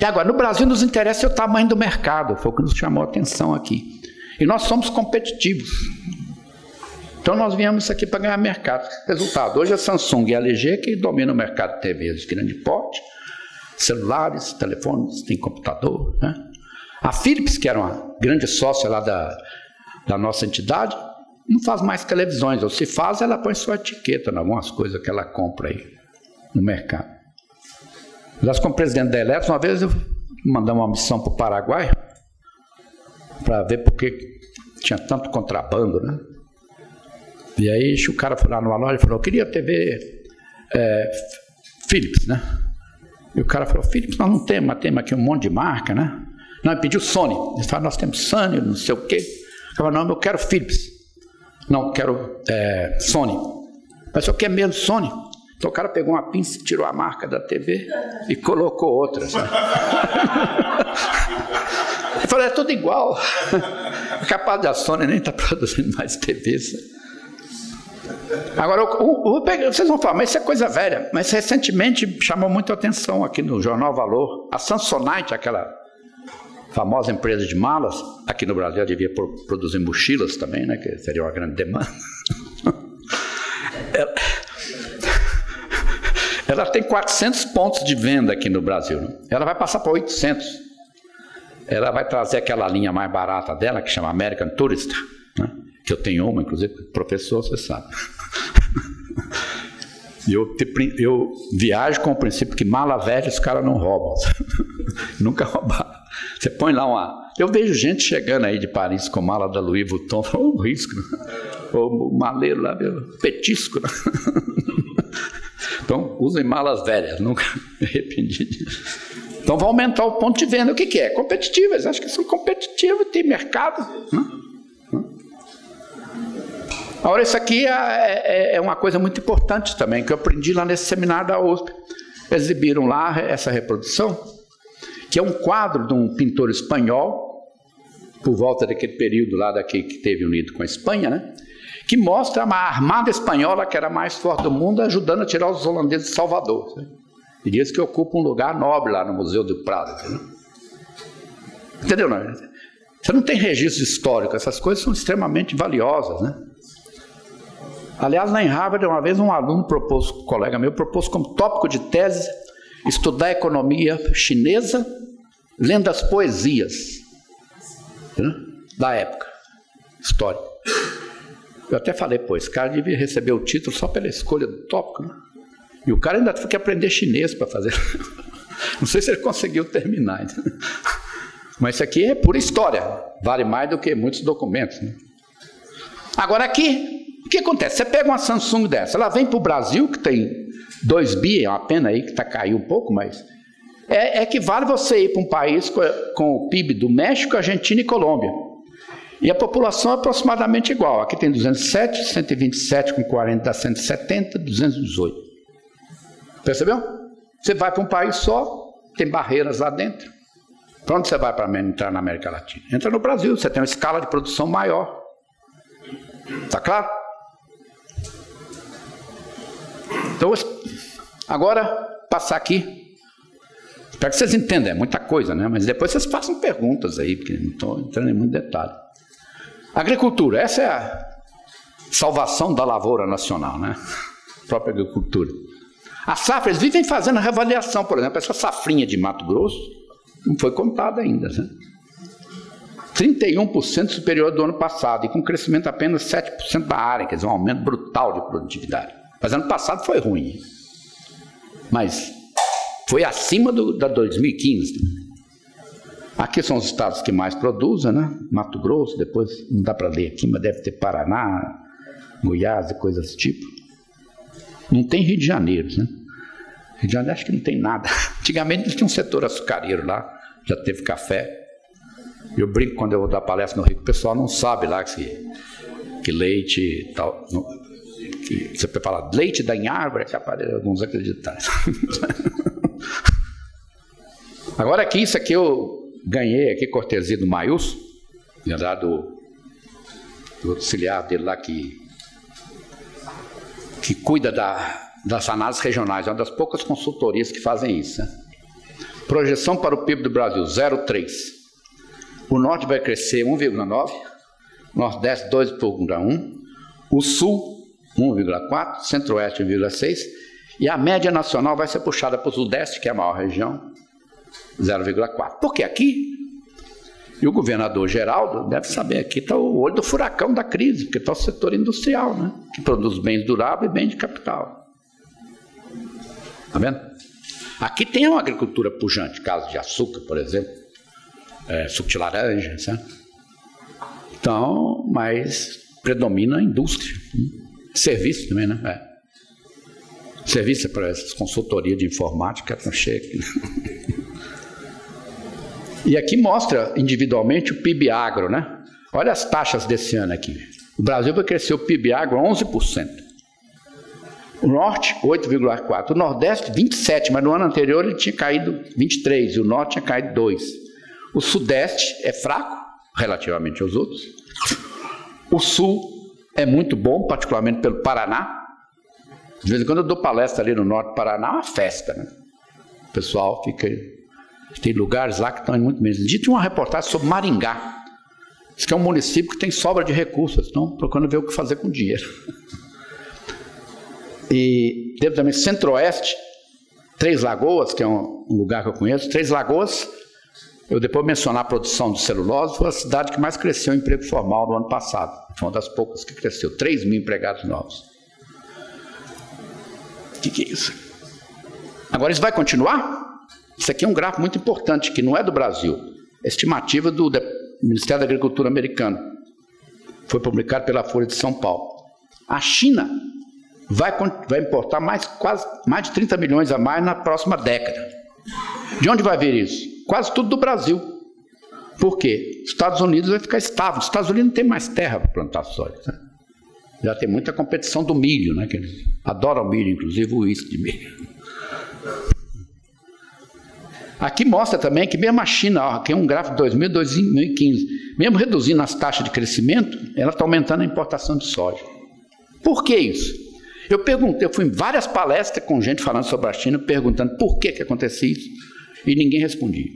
E agora, no Brasil nos interessa o tamanho do mercado, foi o que nos chamou a atenção aqui. E nós somos competitivos. Então nós viemos isso aqui para ganhar mercado. Resultado, hoje a Samsung e a LG que dominam o mercado de TVs de grande porte, celulares, telefones, tem computador, né? A Philips, que era uma grande sócia lá da nossa entidade, não faz mais televisões, ou se faz, ela põe sua etiqueta em algumas coisas que ela compra aí no mercado. Mas como presidente da Eletros, uma vez eu mandei uma missão para o Paraguai para ver por que tinha tanto contrabando, né? E aí o cara foi lá numa loja e falou, eu queria TV Philips, né? E o cara falou, Philips nós não temos, mas temos aqui um monte de marca, né? Não, ele pediu Sony. Ele falou, nós temos Sony, não sei o quê. Eu falei, não, eu quero Philips. Não, eu quero Sony. Mas eu quero mesmo Sony. Então o cara pegou uma pinça, tirou a marca da TV e colocou outra, sabe? Eu falei, é tudo igual. Capaz da Sony nem está produzindo mais TV, sabe? Agora, vocês vão falar, mas isso é coisa velha. Mas recentemente chamou muito a atenção aqui no Jornal Valor. A Samsonite, aquela famosa empresa de malas, aqui no Brasil devia produzir mochilas também, né, que seria uma grande demanda. Ela tem 400 pontos de venda aqui no Brasil, né? Ela vai passar para 800. Ela vai trazer aquela linha mais barata dela, que chama American Tourister, né? Que eu tenho uma, inclusive, professor, você sabe. Eu viajo com o princípio que mala velha os caras não roubam. Nunca roubaram. Você põe lá uma... Eu vejo gente chegando aí de Paris com mala da Louis Vuitton, um risco, né? Ou o maleiro lá, petisco, né? Então, usem malas velhas, nunca me arrependi disso. Então, vai aumentar o ponto de venda. O que é? Competitivo, eles acham que são competitivos, tem mercado. Agora, isso aqui é uma coisa muito importante também, que eu aprendi lá nesse seminário da USP. Exibiram lá essa reprodução, que é um quadro de um pintor espanhol, por volta daquele período lá que teve unido com a Espanha, né? Que mostra a armada espanhola, que era a mais forte do mundo, ajudando a tirar os holandeses de Salvador. Né? E diz que ocupa um lugar nobre lá no Museu do Prado. Entendeu? Não? Você não tem registro histórico, essas coisas são extremamente valiosas, né? Aliás, lá em Harvard, uma vez um aluno propôs, um colega meu, propôs como tópico de tese estudar a economia chinesa lendo as poesias, né, da época histórica. Eu até falei, pô, esse cara devia receber o título só pela escolha do tópico, né? E o cara ainda teve que aprender chinês para fazer. Não sei se ele conseguiu terminar. Mas isso aqui é pura história, vale mais do que muitos documentos, né? Agora aqui, o que acontece? Você pega uma Samsung dessa, ela vem para o Brasil, que tem 2 bi, é uma pena aí que caiu um pouco, mas equivale você ir para um país com o PIB do México, Argentina e Colômbia. E a população é aproximadamente igual. Aqui tem 207, 127 com 40 dá 170, 218. Percebeu? Você vai para um país só, tem barreiras lá dentro. Para onde você vai para entrar na América Latina? Entra no Brasil, você tem uma escala de produção maior. Está claro? Então, agora, passar aqui. Espero que vocês entendam, é muita coisa, né? Mas depois vocês façam perguntas aí, porque não estou entrando em muito detalhe. Agricultura, essa é a salvação da lavoura nacional, né? A própria agricultura. As safras vivem fazendo a reavaliação, por exemplo, essa safrinha de Mato Grosso não foi contada ainda, né? 31% superior do ano passado e com crescimento apenas 7% da área, quer dizer, um aumento brutal de produtividade. Mas ano passado foi ruim, mas foi acima da 2015. Aqui são os estados que mais produzem, né? Mato Grosso, depois não dá para ler aqui, mas deve ter Paraná, Goiás e coisas desse tipo. Não tem Rio de Janeiro, né? Rio de Janeiro acho que não tem nada. Antigamente eles tinham um setor açucareiro lá, já teve café. Eu brinco quando eu vou dar palestra no Rio, o pessoal não sabe lá que leite e tal. Que você pode falar leite da em árvore, é capaz de alguns acreditarem. Agora aqui, isso aqui eu ganhei aqui, cortesia do Maílson, do auxiliar dele lá que cuida das análises regionais, é uma das poucas consultorias que fazem isso, né? Projeção para o PIB do Brasil, 0,3. O Norte vai crescer 1,9, Nordeste 2,1, o Sul 1,4, Centro-Oeste 1,6, e a média nacional vai ser puxada para o Sudeste, que é a maior região, 0,4. Porque aqui, e o governador Geraldo deve saber, aqui está o olho do furacão da crise, porque está o setor industrial, né, que produz bens duráveis e bens de capital. Está vendo? Aqui tem uma agricultura pujante, caso de açúcar, por exemplo, suco de laranja, sabe? Então, mas predomina a indústria. Serviço também, né? Serviço para essas consultorias de informática, estão cheias aqui. E aqui mostra individualmente o PIB agro, né? Olha as taxas desse ano aqui. O Brasil vai crescer o PIB agro 11%. O Norte, 8,4%. O Nordeste, 27%, mas no ano anterior ele tinha caído 23%, e o Norte tinha caído 2%. O Sudeste é fraco, relativamente aos outros. O Sul é muito bom, particularmente pelo Paraná. De vez em quando eu dou palestra ali no norte do Paraná, é uma festa, né? O pessoal fica... Tem lugares lá que estão em muito menos. Tinha uma reportagem sobre Maringá. Diz que é um município que tem sobra de recursos, estão procurando ver o que fazer com o dinheiro. E teve também Centro-Oeste, Três Lagoas, que é um lugar que eu conheço. Três Lagoas, eu depois mencionar a produção de celulose, foi a cidade que mais cresceu em emprego formal no ano passado. Foi uma das poucas que cresceu, 3 mil empregados novos. O que é isso? Agora, isso vai continuar? Isso aqui é um gráfico muito importante, que não é do Brasil. É estimativa do Ministério da Agricultura americano. Foi publicado pela Folha de São Paulo. A China vai importar mais de 30 milhões a mais na próxima década. De onde vai vir isso? Quase tudo do Brasil. Por quê? Os Estados Unidos vai ficar estável. Os Estados Unidos não tem mais terra para plantar soja. Né? Já tem muita competição do milho, né? Que eles adoram milho, inclusive o uísque de milho. Aqui mostra também que mesmo a China, ó, aqui é um gráfico de 2000 2015, mesmo reduzindo as taxas de crescimento, ela está aumentando a importação de soja. Por que isso? Eu fui em várias palestras com gente falando sobre a China, perguntando por que acontecia isso, e ninguém respondia.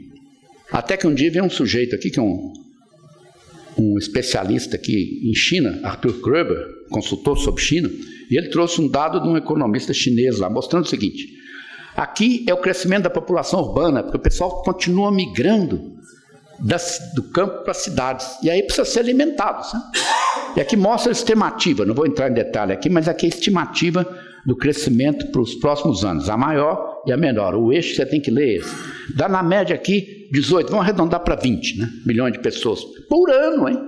Até que um dia veio um sujeito aqui, que é um especialista aqui em China, Arthur Gruber, consultor sobre China, e ele trouxe um dado de um economista chinês lá, mostrando o seguinte: aqui é o crescimento da população urbana, porque o pessoal continua migrando do campo para as cidades, e aí precisa ser alimentado, sabe? E aqui mostra a estimativa, não vou entrar em detalhe aqui, mas aqui é a estimativa do crescimento para os próximos anos, a maior e a menor. O eixo você tem que ler esse. Dá na média aqui 18, vamos arredondar para 20, né? Milhões de pessoas por ano, hein?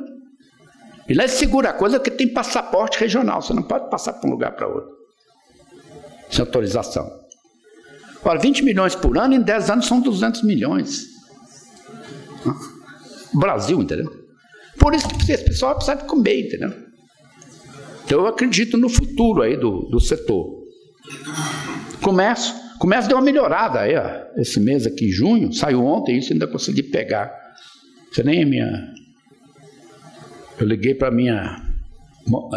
E lá segura a coisa que tem passaporte regional, você não pode passar de um lugar para outro sem autorização. Ora, 20 milhões por ano, em 10 anos são 200 milhões. Brasil, entendeu? Por isso que esse pessoal vai precisar de comer, entendeu? Então eu acredito no futuro aí do setor. Comércio deu uma melhorada aí, ó. Esse mês aqui, junho, saiu ontem, isso ainda consegui pegar. Você nem é minha... Eu liguei para a minha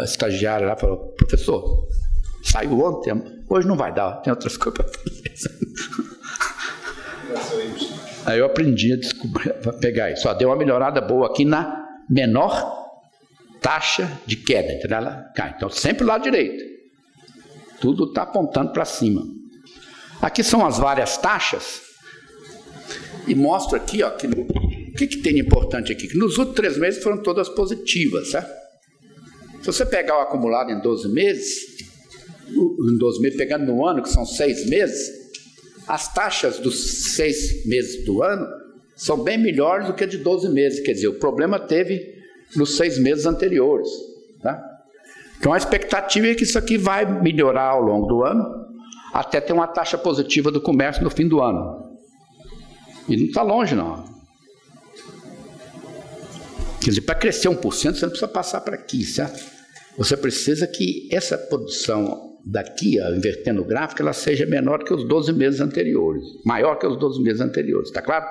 estagiária lá e falou: professor, saiu ontem, hoje não vai dar, tem outras coisas para fazer. Aí eu aprendi a descobrir, a pegar isso. Só deu uma melhorada boa aqui na menor taxa de queda, entendeu? Ela cai. Então, sempre lá direito. Tudo está apontando para cima. Aqui são as várias taxas. E mostro aqui, ó, o que tem de importante aqui? Que nos últimos 3 meses foram todas positivas, certo? Se você pegar o acumulado em 12 meses, pegando no ano, que são 6 meses, as taxas dos 6 meses do ano são bem melhores do que a de 12 meses. Quer dizer, o problema teve nos 6 meses anteriores. Tá? Então, a expectativa é que isso aqui vai melhorar ao longo do ano, até ter uma taxa positiva do comércio no fim do ano. E não está longe, não. Quer dizer, para crescer 1%, você não precisa passar para aqui, certo? Você precisa que essa produção daqui, ó, invertendo o gráfico, ela seja menor que os 12 meses anteriores. Maior que os 12 meses anteriores, está claro?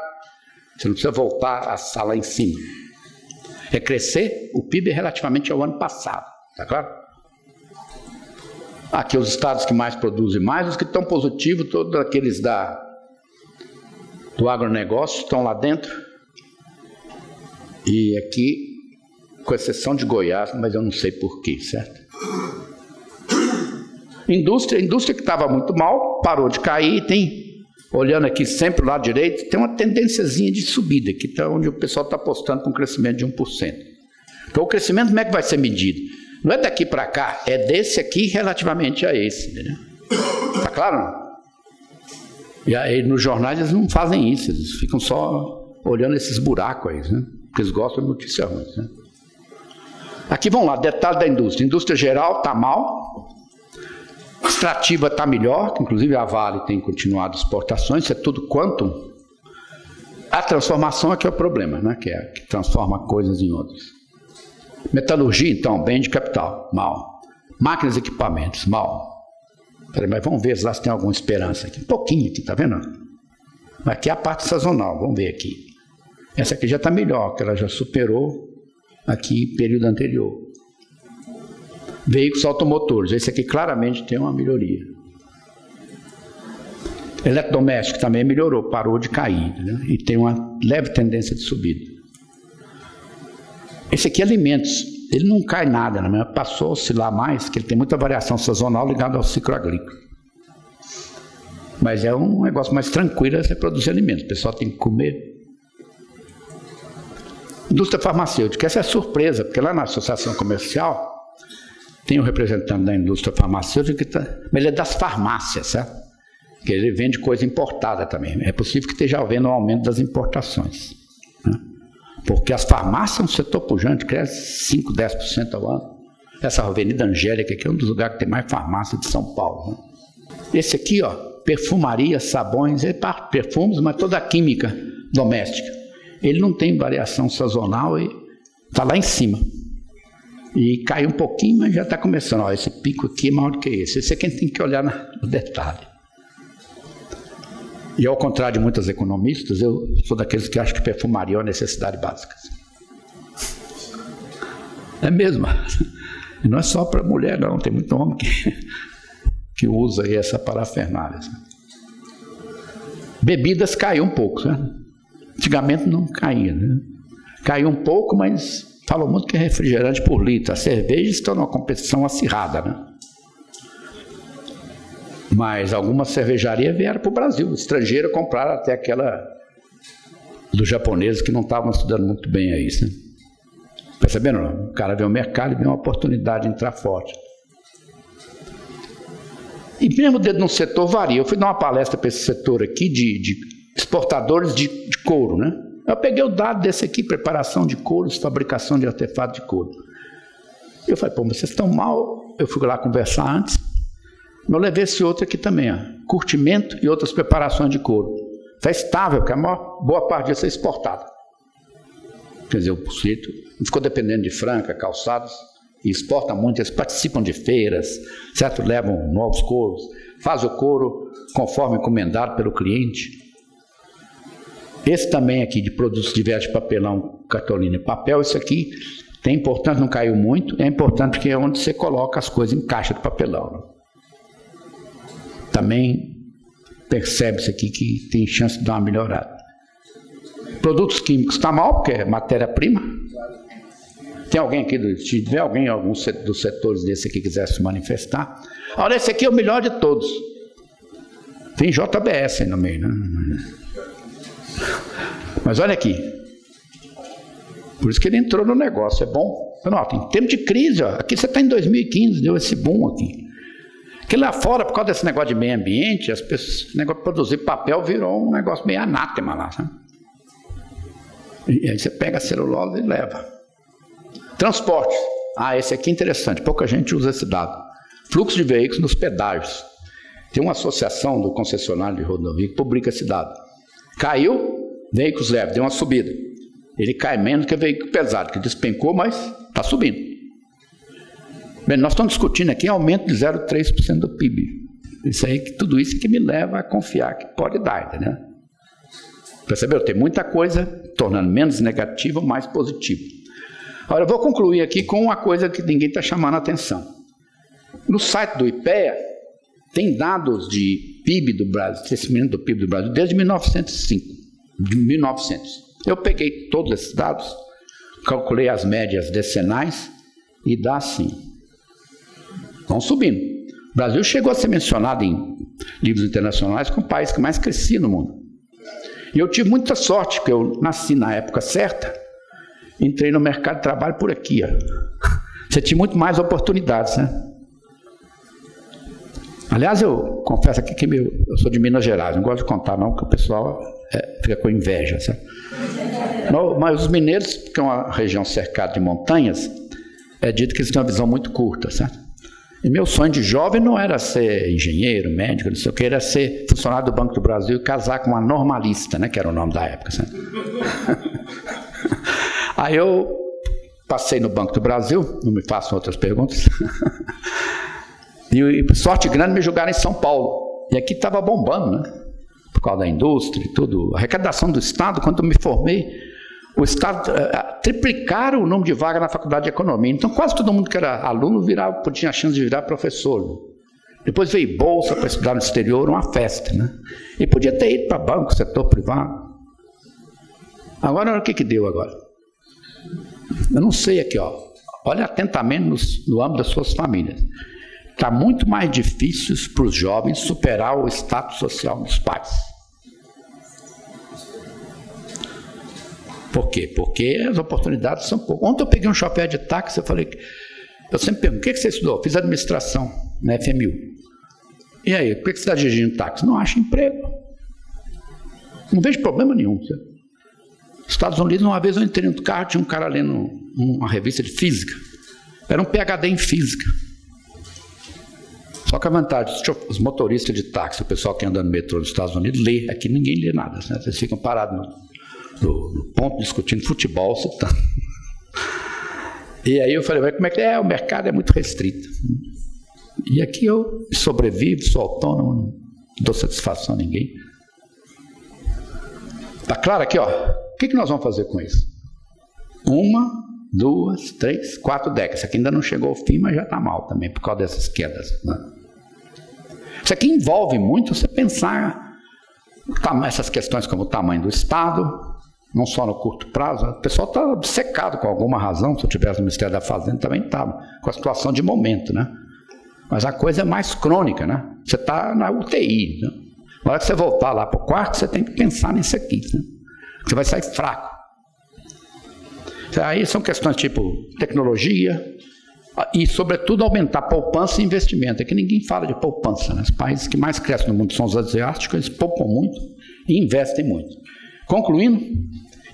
Você não precisa voltar a sala em cima. É crescer o PIB relativamente ao ano passado, está claro? Aqui os estados que mais produzem mais, os que estão positivos, todos aqueles do agronegócio estão lá dentro. E aqui, com exceção de Goiás, mas eu não sei porquê, certo? Indústria que estava muito mal, parou de cair, olhando aqui sempre do lado direito, tem uma tendênciazinha de subida, que está onde o pessoal está apostando com um crescimento de 1%. Então o crescimento como é que vai ser medido? Não é daqui para cá, é desse aqui relativamente a esse. Está claro? Não? E aí nos jornais eles não fazem isso, eles ficam só olhando esses buracos aí, né? Porque eles gostam de notícia ruim. Né? Aqui vamos lá, detalhe da indústria. Indústria geral está mal. Extrativa está melhor, inclusive a Vale tem continuado exportações, isso é tudo quantum. A transformação é que é o problema, né? Que transforma coisas em outras. Metalurgia, então, bem de capital, mal. Máquinas e equipamentos, mal. Peraí, mas vamos ver se lá tem alguma esperança aqui. Um pouquinho aqui, tá vendo? Mas aqui é a parte sazonal, vamos ver aqui. Essa aqui já está melhor, porque ela já superou aqui o período anterior. Veículos automotores, esse aqui claramente tem uma melhoria. Eletrodoméstico também melhorou, parou de cair, entendeu? E tem uma leve tendência de subida. Esse aqui é alimentos, ele não cai nada, né? Passou a oscilar mais, que ele tem muita variação sazonal ligada ao ciclo agrícola. Mas é um negócio mais tranquilo você produzir alimentos, o pessoal tem que comer. Indústria farmacêutica, essa é a surpresa, porque lá na associação comercial tem um representante da indústria farmacêutica, mas ele é das farmácias, certo? Que ele vende coisa importada também. É possível que esteja havendo um aumento das importações, né? Porque as farmácias são um setor pujante, cresce 5, 10% ao ano. Essa Avenida Angélica aqui é um dos lugares que tem mais farmácia de São Paulo, né? Esse aqui, ó, perfumaria, sabões, perfumes, mas toda a química doméstica. Ele não tem variação sazonal e está lá em cima. E caiu um pouquinho, mas já está começando. Ó, esse pico aqui é maior do que esse. Esse aqui a gente tem que olhar no detalhe. E ao contrário de muitos economistas, eu sou daqueles que acham que perfumaria é uma necessidade básica. É mesmo. E não é só para mulher, não. Tem muito homem que usa aí essa parafernália. Bebidas caiu um pouco, né? Antigamente não caía, né? Caiu um pouco, mas falam muito que é refrigerante por litro. A cerveja está numa competição acirrada, né? Mas algumas cervejarias vieram para o Brasil. Estrangeiro compraram até aquela dos japoneses que não estavam estudando muito bem aí, né? Percebendo? O cara vê o mercado e vê uma oportunidade de entrar forte. E mesmo dentro de um setor varia. Eu fui dar uma palestra para esse setor aqui de exportadores de couro, né? Eu peguei o dado desse aqui, preparação de couros, fabricação de artefato de couro. Eu falei, pô, mas vocês estão mal. Eu fui lá conversar antes. Eu levei esse outro aqui também, ó, curtimento e outras preparações de couro. Está estável, porque a maior boa parte disso é exportada. Quer dizer, o sujeito não ficou dependendo de franca, calçados, e exporta muito, eles participam de feiras, certo? Levam novos couros, faz o couro conforme encomendado pelo cliente. Esse também aqui de produtos diversos de papelão, cartolina e papel, isso aqui tem importância, não caiu muito, é importante porque é onde você coloca as coisas em caixa de papelão, né? Também percebe-se aqui que tem chance de dar uma melhorada. Produtos químicos está mal, porque é matéria-prima. Tem alguém aqui, se tiver alguém em algum dos setores desse aqui que quiser se manifestar. Olha, esse aqui é o melhor de todos. Tem JBS aí no meio, né? Mas olha aqui. Por isso que ele entrou no negócio, é bom. Não, em termos de crise, ó, aqui você está em 2015, deu esse boom aqui. Porque lá fora, por causa desse negócio de meio ambiente, as pessoas, esse negócio de produzir papel virou um negócio meio anátema lá, sabe? E aí você pega a celulose e leva. Transporte. Ah, esse aqui é interessante, pouca gente usa esse dado. Fluxo de veículos nos pedágios. Tem uma associação do concessionário de rodovia que publica esse dado. Caiu, veículos leves, deu uma subida. Ele cai menos que veículo pesado, que despencou, mas está subindo. Bem, nós estamos discutindo aqui aumento de 0,3% do PIB. Tudo isso que me leva a confiar que pode dar, entendeu? Percebeu? Tem muita coisa tornando menos negativo, mais positivo. Agora, eu vou concluir aqui com uma coisa que ninguém está chamando a atenção. No site do IPEA, tem dados de PIB do Brasil, crescimento do PIB do Brasil, desde 1905. De 1900. Eu peguei todos esses dados, calculei as médias decenais e dá assim. Vão subindo. O Brasil chegou a ser mencionado em livros internacionais como o país que mais crescia no mundo. E eu tive muita sorte, porque eu nasci na época certa, entrei no mercado de trabalho por aqui, ó. Você tinha muito mais oportunidades, né? Aliás, eu confesso aqui que eu sou de Minas Gerais, não gosto de contar não, porque o pessoal fica com inveja, sabe? Mas os mineiros, que é uma região cercada de montanhas, é dito que eles têm uma visão muito curta, certo? E meu sonho de jovem não era ser engenheiro, médico, não sei o que, era ser funcionário do Banco do Brasil e casar com uma normalista, né, que era o nome da época. Sabe? Aí eu passei no Banco do Brasil, não me façam outras perguntas, e sorte grande me jogaram em São Paulo. E aqui estava bombando, né, por causa da indústria e tudo. A arrecadação do Estado, quando eu me formei, o Estado triplicaram o número de vagas na Faculdade de Economia. Então, quase todo mundo que era aluno tinha a chance de virar professor. Depois veio bolsa para estudar no exterior, uma festa, né? E podia ter ido para banco, setor privado. Agora, olha o que deu agora. Eu não sei aqui, ó. Olha atentamente no âmbito das suas famílias. Está muito mais difícil para os jovens superar o status social dos pais. Por quê? Porque as oportunidades são poucas. Ontem eu peguei um chofer de táxi, eu sempre pergunto, o que você estudou? Fiz administração na FMU. E aí, por que você está dirigindo táxi? Não acha emprego. Não vejo problema nenhum. Nos Estados Unidos, uma vez eu entrei no carro, tinha um cara lendo uma revista de física. Era um PhD em física. Só que a vantagem, os motoristas de táxi, o pessoal que anda no metrô nos Estados Unidos, lê. Aqui ninguém lê nada, né? Vocês ficam parados no ponto discutindo futebol, você tá. E aí eu falei, mas como é que é? O mercado é muito restrito. E aqui eu sobrevivo, sou autônomo, não dou satisfação a ninguém. Tá claro aqui, ó? O que nós vamos fazer com isso? 1, 2, 3, 4 décadas. Isso aqui ainda não chegou ao fim, mas já está mal também, por causa dessas quedas, né? Isso aqui envolve muito você pensar essas questões como o tamanho do Estado, não só no curto prazo. O pessoal está obcecado com alguma razão, se eu tivesse no Ministério da Fazenda também estava, com a situação de momento, né? Mas a coisa é mais crônica, né? Você está na UTI, né? Na hora que você voltar lá para o quarto, você tem que pensar nisso aqui, né? Você vai sair fraco. Aí são questões tipo tecnologia e, sobretudo, aumentar poupança e investimento. É que ninguém fala de poupança, né? Os países que mais crescem no mundo são os asiáticos, eles poupam muito e investem muito. Concluindo,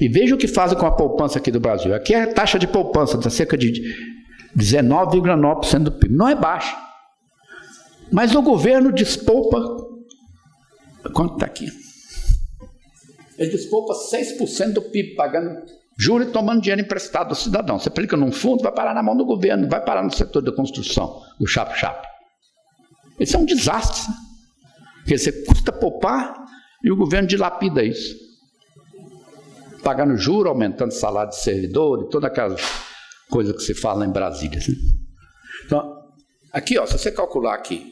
e veja o que fazem com a poupança aqui do Brasil. Aqui a taxa de poupança está cerca de 19,9% do PIB. Não é baixa. Mas o governo despoupa... Quanto está aqui? Ele despoupa 6% do PIB, pagando juros e tomando dinheiro emprestado do cidadão. Você aplica num fundo, vai parar na mão do governo, vai parar no setor da construção, do chap-chap. Isso é um desastre. Porque você custa poupar e o governo dilapida isso. Pagando juros, aumentando o salário de servidor e toda aquela coisa que se fala em Brasília. Assim. Então, aqui, ó, se você calcular aqui,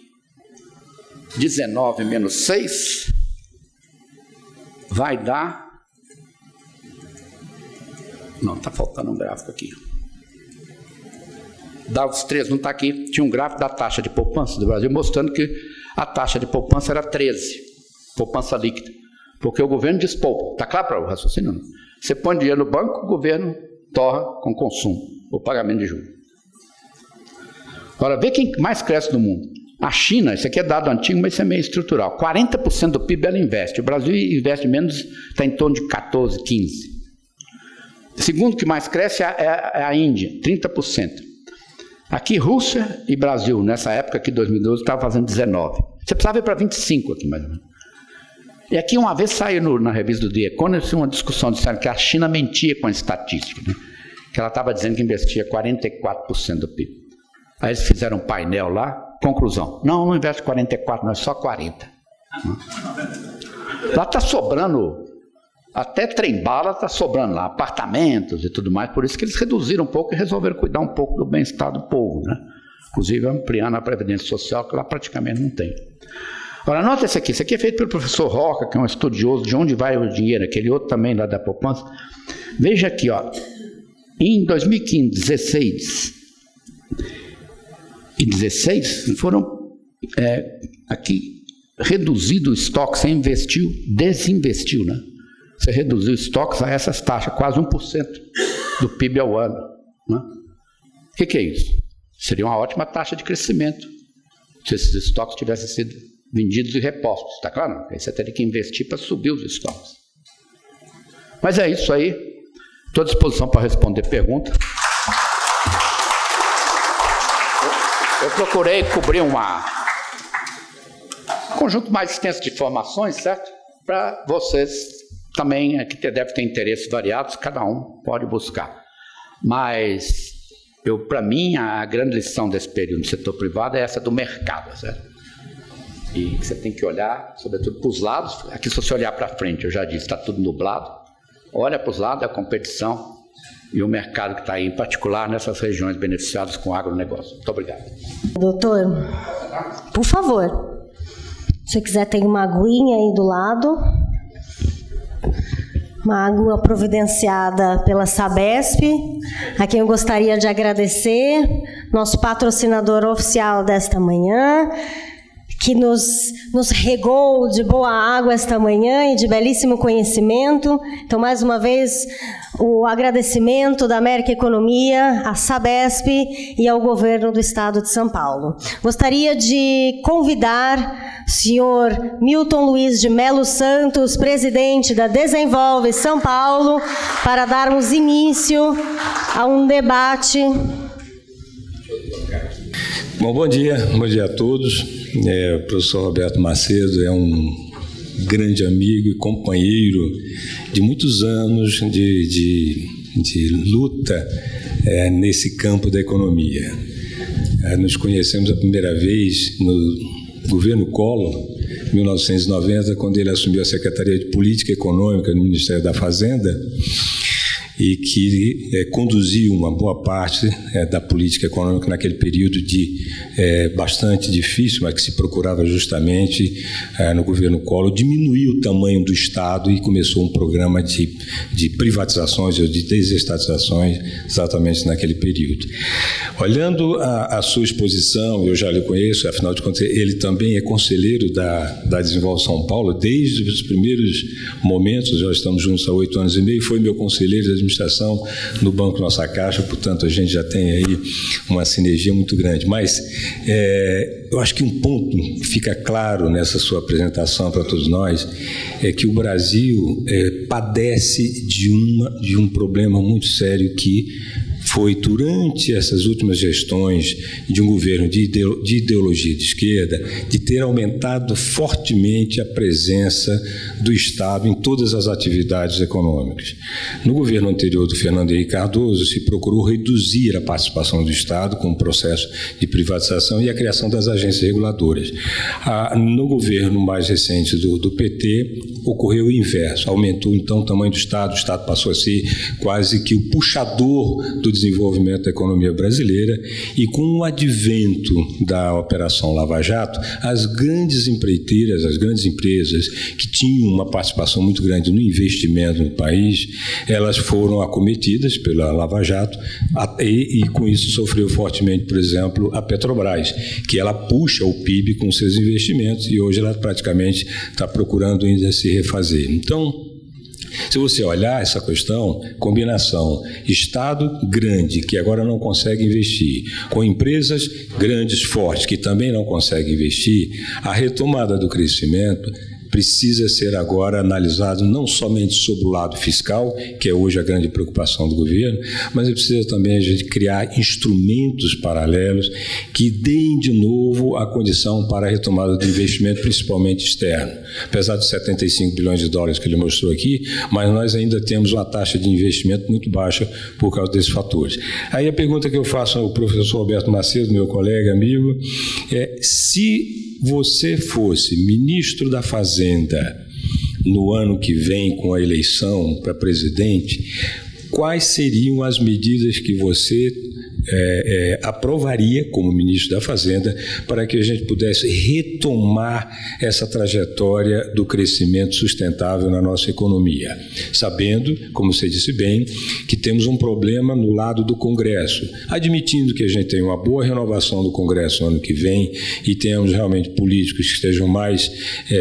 19 menos 6... vai dar... Não, está faltando um gráfico aqui. Dá os 3, não está aqui. Tinha um gráfico da taxa de poupança do Brasil, mostrando que a taxa de poupança era 13. Poupança líquida. Porque o governo despoupa. Está claro para o raciocínio? Não? Você põe dinheiro no banco, o governo torra com consumo, o pagamento de juros. Agora, vê quem mais cresce no mundo. A China, isso aqui é dado antigo, mas isso é meio estrutural. 40% do PIB ela investe. O Brasil investe menos, está em torno de 14%, 15%. O segundo que mais cresce é a Índia, 30%. Aqui, Rússia e Brasil, nessa época aqui, 2012, estava fazendo 19%. Você precisava ir para 25% aqui, mais ou menos. E aqui, uma vez saiu na revista do The Economist uma discussão, disseram que a China mentia com a estatística, né? Que ela estava dizendo que investia 44% do PIB. Aí eles fizeram um painel lá. Conclusão, não investe 44, não, é só 40. Lá está sobrando, até trem-bala está sobrando lá, apartamentos e tudo mais, por isso que eles reduziram um pouco e resolveram cuidar um pouco do bem-estar do povo, né? Inclusive ampliando a Previdência Social, que lá praticamente não tem. Agora, nota esse aqui é feito pelo professor Roca, que é um estudioso de onde vai o dinheiro, aquele outro também lá da poupança. Veja aqui, ó, em 2015, 16 e 16 foram aqui reduzido o estoque, você investiu, desinvestiu, né? Você reduziu estoques a essas taxas, quase 1% do PIB ao ano, né? O que é isso? Seria uma ótima taxa de crescimento se esses estoques tivessem sido vendidos e repostos, está claro? Aí você teria que investir para subir os estoques. Mas é isso aí, estou à disposição para responder perguntas. Eu procurei cobrir um conjunto mais extenso de informações, certo? Para vocês também, que devem ter interesses variados, cada um pode buscar. Mas, para mim, a grande lição desse período no setor privado é essa do mercado, certo? E você tem que olhar, sobretudo, para os lados. Aqui, se você olhar para frente, eu já disse, está tudo nublado. Olha para os lados, a competição e o mercado que está aí, em particular nessas regiões beneficiadas com o agronegócio. Muito obrigado. Doutor, por favor, se você quiser, tem uma aguinha aí do lado. Uma água providenciada pela Sabesp, a quem eu gostaria de agradecer, nosso patrocinador oficial desta manhã, que nos regou de boa água esta manhã e de belíssimo conhecimento. Então, mais uma vez, o agradecimento da América Economia, à Sabesp e ao governo do Estado de São Paulo. Gostaria de convidar o senhor Milton Luiz de Melo Santos, presidente da Desenvolve São Paulo, para darmos início a um debate. Bom dia a todos. O professor Roberto Macedo é um grande amigo e companheiro de muitos anos de luta nesse campo da economia. Nos conhecemos a primeira vez no governo Collor, em 1990, quando ele assumiu a Secretaria de Política Econômica no Ministério da Fazenda, e que conduziu uma boa parte da política econômica naquele período bastante difícil, mas que se procurava justamente no governo Collor diminuir o tamanho do Estado, e começou um programa de privatizações ou de desestatizações exatamente naquele período. Olhando a sua exposição, eu já lhe conheço, afinal de contas ele também é conselheiro da Desenvolve São Paulo desde os primeiros momentos, já estamos juntos há 8 anos e meio, foi meu conselheiro de administração no Banco Nossa Caixa, portanto a gente já tem aí uma sinergia muito grande. Mas eu acho que um ponto fica claro nessa sua apresentação para todos nós, é que o Brasil padece de um problema muito sério, que foi durante essas últimas gestões de um governo de ideologia de esquerda, de ter aumentado fortemente a presença do Estado em todas as atividades econômicas. No governo anterior do Fernando Henrique Cardoso, se procurou reduzir a participação do Estado com o processo de privatização e a criação das agências reguladoras. No governo mais recente do PT, ocorreu o inverso, aumentou então o tamanho do Estado, o Estado passou a ser quase que o puxador do desenvolvimento da economia brasileira, e com o advento da Operação Lava Jato, as grandes empreiteiras, as grandes empresas que tinham uma participação muito grande no investimento no país, elas foram acometidas pela Lava Jato e com isso sofreu fortemente, por exemplo, a Petrobras, que ela puxa o PIB com seus investimentos e hoje ela praticamente está procurando ainda se refazer. Então, se você olhar essa questão, combinação Estado grande, que agora não consegue investir, com empresas grandes, fortes, que também não conseguem investir, a retomada do crescimento precisa ser agora analisado não somente sobre o lado fiscal, que é hoje a grande preocupação do governo, mas precisa também a gente criar instrumentos paralelos que deem de novo a condição para a retomada do investimento, principalmente externo. Apesar de 75 bilhões de dólares que ele mostrou aqui, mas nós ainda temos uma taxa de investimento muito baixa por causa desses fatores. Aí a pergunta que eu faço ao professor Roberto Macedo, meu colega, amigo, é: se você fosse ministro da Fazenda no ano que vem, com a eleição para presidente, quais seriam as medidas que você aprovaria como ministro da Fazenda para que a gente pudesse retomar essa trajetória do crescimento sustentável na nossa economia, sabendo, como você disse bem, que temos um problema no lado do Congresso, admitindo que a gente tem uma boa renovação do Congresso no ano que vem e temos realmente políticos que estejam mais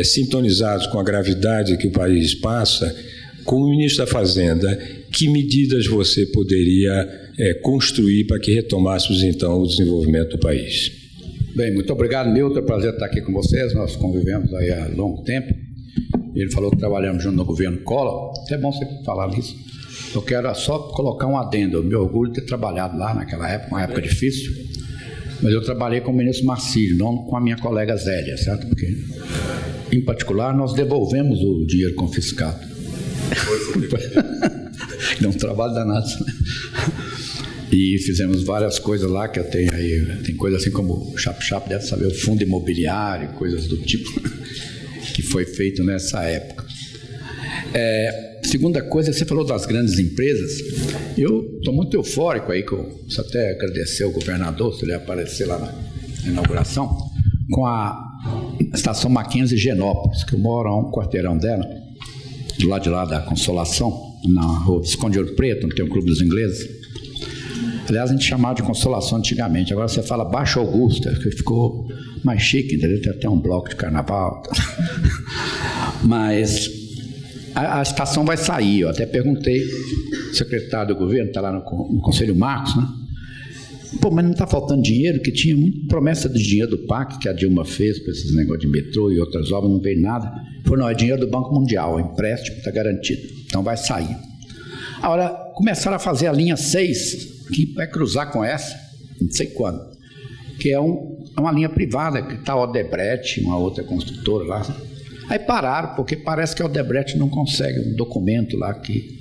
sintonizados com a gravidade que o país passa. Como ministro da Fazenda, que medidas você poderia construir para que retomássemos, então, o desenvolvimento do país? Bem, muito obrigado, Milton. É um prazer estar aqui com vocês. Nós convivemos aí há longo tempo. Ele falou que trabalhamos junto no governo Collor. É bom você falar nisso. Eu quero só colocar um adendo. Eu me orgulho de ter trabalhado lá naquela época, uma época difícil. Mas eu trabalhei com o ministro Marcílio, não com a minha colega Zélia, certo? Porque, em particular, nós devolvemos o dinheiro confiscado. Deu um trabalho danado. E fizemos várias coisas lá que eu tenho aí. Tem coisa assim como o Chap deve saber, o fundo imobiliário, coisas do tipo, que foi feito nessa época. Segunda coisa, você falou das grandes empresas. Eu estou muito eufórico aí, você até agradeceu o governador, se ele aparecer lá na inauguração, com a estação Mackenzie Genópolis, que eu moro a um quarteirão dela, do lado de lá da Consolação, na rua Visconde Ouro Preto, onde tem um clube dos ingleses. Aliás, a gente chamava de Consolação antigamente, agora você fala Baixo Augusta, que ficou mais chique, entendeu? Tem até um bloco de carnaval. Mas a estação vai sair, eu até perguntei, o secretário do governo está lá no Conselho Marcos, né? Pô, mas não está faltando dinheiro, que tinha muita promessa de dinheiro do PAC que a Dilma fez para esses negócios de metrô e outras obras, não veio nada. Falou, não, é dinheiro do Banco Mundial, o empréstimo está garantido, então vai sair. Agora, começaram a fazer a linha 6, que vai cruzar com essa, não sei quando, que é uma linha privada, que está a Odebrecht, uma outra construtora lá. Aí pararam, porque parece que a Odebrecht não consegue um documento lá que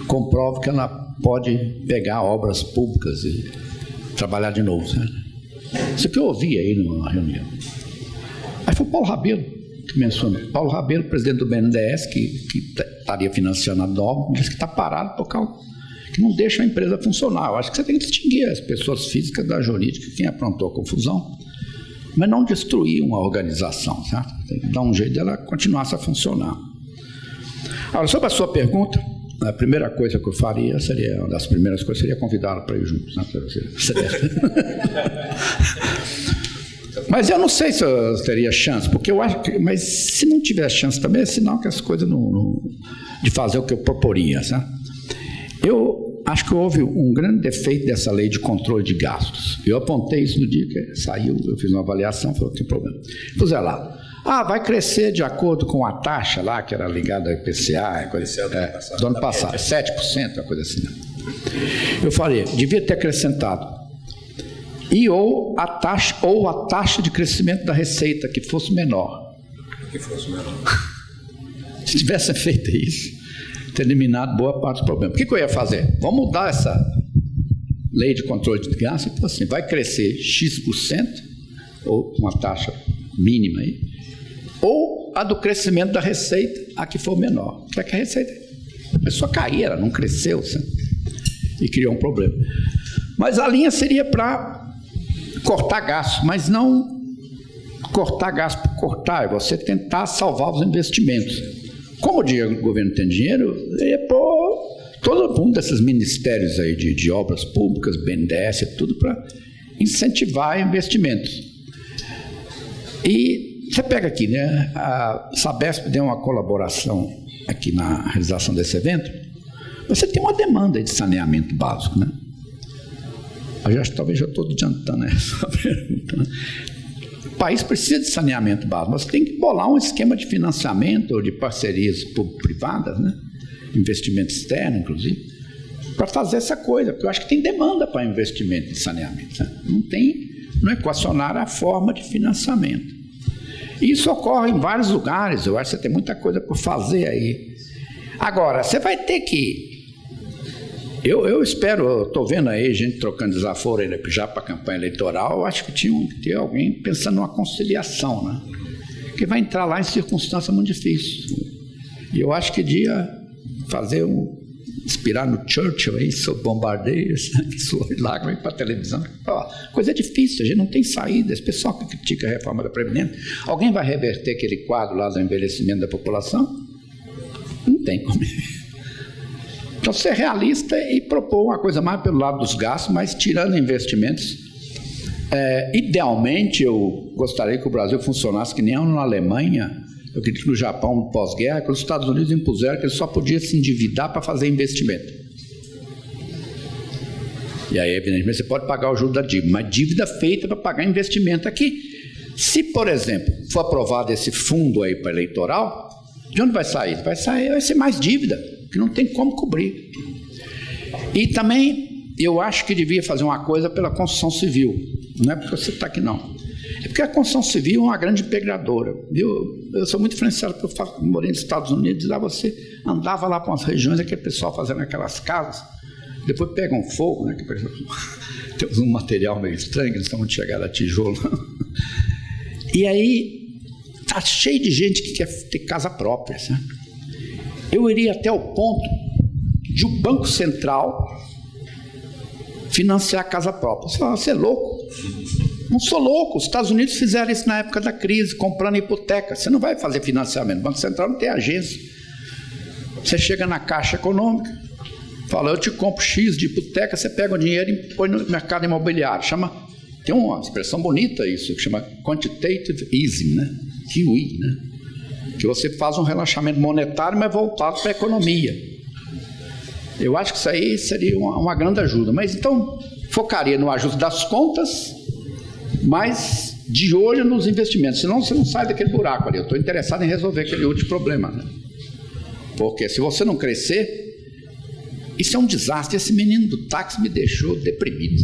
comprova que ela pode pegar obras públicas e trabalhar de novo. Né? Isso que eu ouvi aí numa reunião. Aí foi o Paulo Rabelo que mencionou. Paulo Rabelo, presidente do BNDES, que estaria financiando a obra, disse que está parado por causa que não deixa a empresa funcionar. Eu acho que você tem que distinguir as pessoas físicas da jurídica, quem aprontou a confusão, mas não destruir uma organização, certo? Tem que dar um jeito dela continuar a funcionar. Agora, sobre a sua pergunta, a primeira coisa que eu faria seria, uma das primeiras coisas seria convidá-la para ir juntos, né? Mas eu não sei se eu teria chance, porque eu acho que, mas se não tiver chance também, é sinal que as coisas de fazer o que eu proporia, certo? Eu acho que houve um grande defeito dessa lei de controle de gastos. Eu apontei isso no dia que saiu, eu fiz uma avaliação, falei, não tem problema. Puser lá, vai crescer de acordo com a taxa lá, que era ligada ao IPCA, do ano passado, 7%, uma coisa assim. Né? Eu falei, devia ter acrescentado, ou a taxa de crescimento da receita, que fosse menor. Se tivesse feito isso, ter eliminado boa parte do problema. O que eu ia fazer? Vamos mudar essa lei de controle de gastos, então assim, vai crescer X%, ou uma taxa mínima aí, ou a do crescimento da receita, a que for menor. Que é que a receita começou a cair, ela não cresceu, sabe? E criou um problema. Mas a linha seria para cortar gastos, mas não cortar gastos por cortar, é você tentar salvar os investimentos. Como o governo tem dinheiro, é pôr todo mundo desses ministérios aí de obras públicas, BNDES, tudo para incentivar investimentos. E você pega aqui, né? A Sabesp deu uma colaboração aqui na realização desse evento. Você tem uma demanda de saneamento básico, né? Talvez já estou adiantando essa pergunta, né? O país precisa de saneamento básico, mas tem que bolar um esquema de financiamento ou de parcerias público-privadas, né? Investimento externo, inclusive, para fazer essa coisa, porque eu acho que tem demanda para investimento em saneamento. Né? Não equacionar a forma de financiamento. E isso ocorre em vários lugares, eu acho que você tem muita coisa por fazer aí. Agora, você vai ter que... Eu espero, estou vendo aí gente trocando desaforo aí já para a campanha eleitoral, eu acho que tinha que ter alguém pensando numa conciliação, né? Que vai entrar lá em circunstâncias muito difíceis. E eu acho que devia fazer inspirar no Churchill aí, sobre bombardeios, lá vai para a televisão. Coisa difícil, a gente não tem saída. Esse pessoal que critica a reforma da Previdência, alguém vai reverter aquele quadro lá do envelhecimento da população? Não tem como. Então, ser realista e propor uma coisa mais pelo lado dos gastos, mas tirando investimentos. Idealmente, eu gostaria que o Brasil funcionasse que nem na Alemanha, eu acredito que no Japão, no pós-guerra, que os Estados Unidos impuseram que ele só podia se endividar para fazer investimento. E aí, evidentemente, você pode pagar o juro da dívida, mas dívida feita para pagar investimento. Aqui, se, por exemplo, for aprovado esse fundo aí para eleitoral, de onde vai sair? Vai ser mais dívida, que não tem como cobrir. E também, eu acho que devia fazer uma coisa pela construção civil. Não é porque você está aqui, não. É porque a construção civil é uma grande integradora. Eu sou muito influenciado porque eu morei nos Estados Unidos, e lá você andava lá para umas regiões, aquele pessoal fazendo aquelas casas, depois pegam fogo, né? Tem um material meio estranho, eles estão chegando a tijolo. E aí, está cheio de gente que quer ter casa própria, sabe? eu iria até o ponto de o Banco Central financiar a casa própria. Você fala, você é louco? Não sou louco. Os Estados Unidos fizeram isso na época da crise, comprando hipoteca. Você não vai fazer financiamento. O Banco Central não tem agência. Você chega na Caixa Econômica, fala, eu te compro X de hipoteca, você pega o dinheiro e põe no mercado imobiliário. Tem uma expressão bonita isso, que chama quantitative easing, né? QE, né? Que você faz um relaxamento monetário, mas voltado para a economia. Eu acho que isso aí seria uma grande ajuda. Mas então, focaria no ajuste das contas, mas de olho nos investimentos. Senão você não sai daquele buraco ali. Eu estou interessado em resolver aquele último problema, né? Porque se você não crescer, isso é um desastre. Esse menino do táxi me deixou deprimido.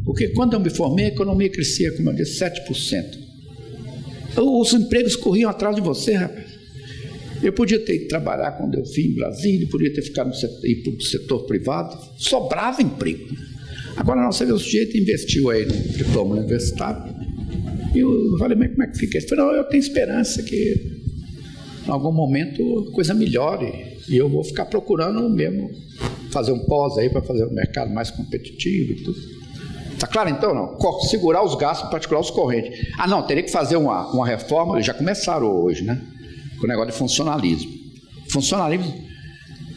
Porque quando eu me formei, a economia crescia, como eu disse, 7%. Os empregos corriam atrás de você, rapaz. Eu podia ter ido trabalhar quando eu fui em Brasília, podia ter ficado ir para o setor privado, sobrava emprego. Agora não, você vê, o sujeito investiu aí no diploma universitário, e eu falei, mas como é que fica? Ele falou, não, eu tenho esperança que em algum momento a coisa melhore, e eu vou ficar procurando mesmo fazer um pós aí para fazer um mercado mais competitivo e tudo. Está claro então? Não? Segurar os gastos, em particular os correntes. Ah não, teria que fazer uma reforma, já começaram hoje, né? Com o negócio de funcionalismo. Funcionalismo,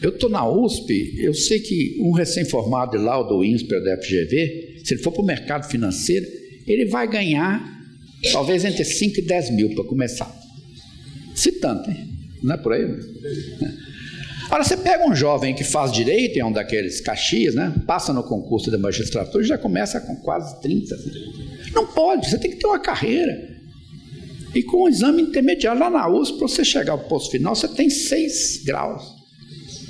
eu estou na USP, eu sei que um recém-formado de lá, do INSPER, da FGV, se ele for para o mercado financeiro, ele vai ganhar talvez entre 5 e 10 mil para começar. Se tanto, hein? Não é por aí? Agora, você pega um jovem que faz direito, é um daqueles Caxias, né? Passa no concurso da magistratura e já começa com quase 30. Não pode, você tem que ter uma carreira. E com um exame intermediário lá na USP, para você chegar ao posto final, você tem 6 graus.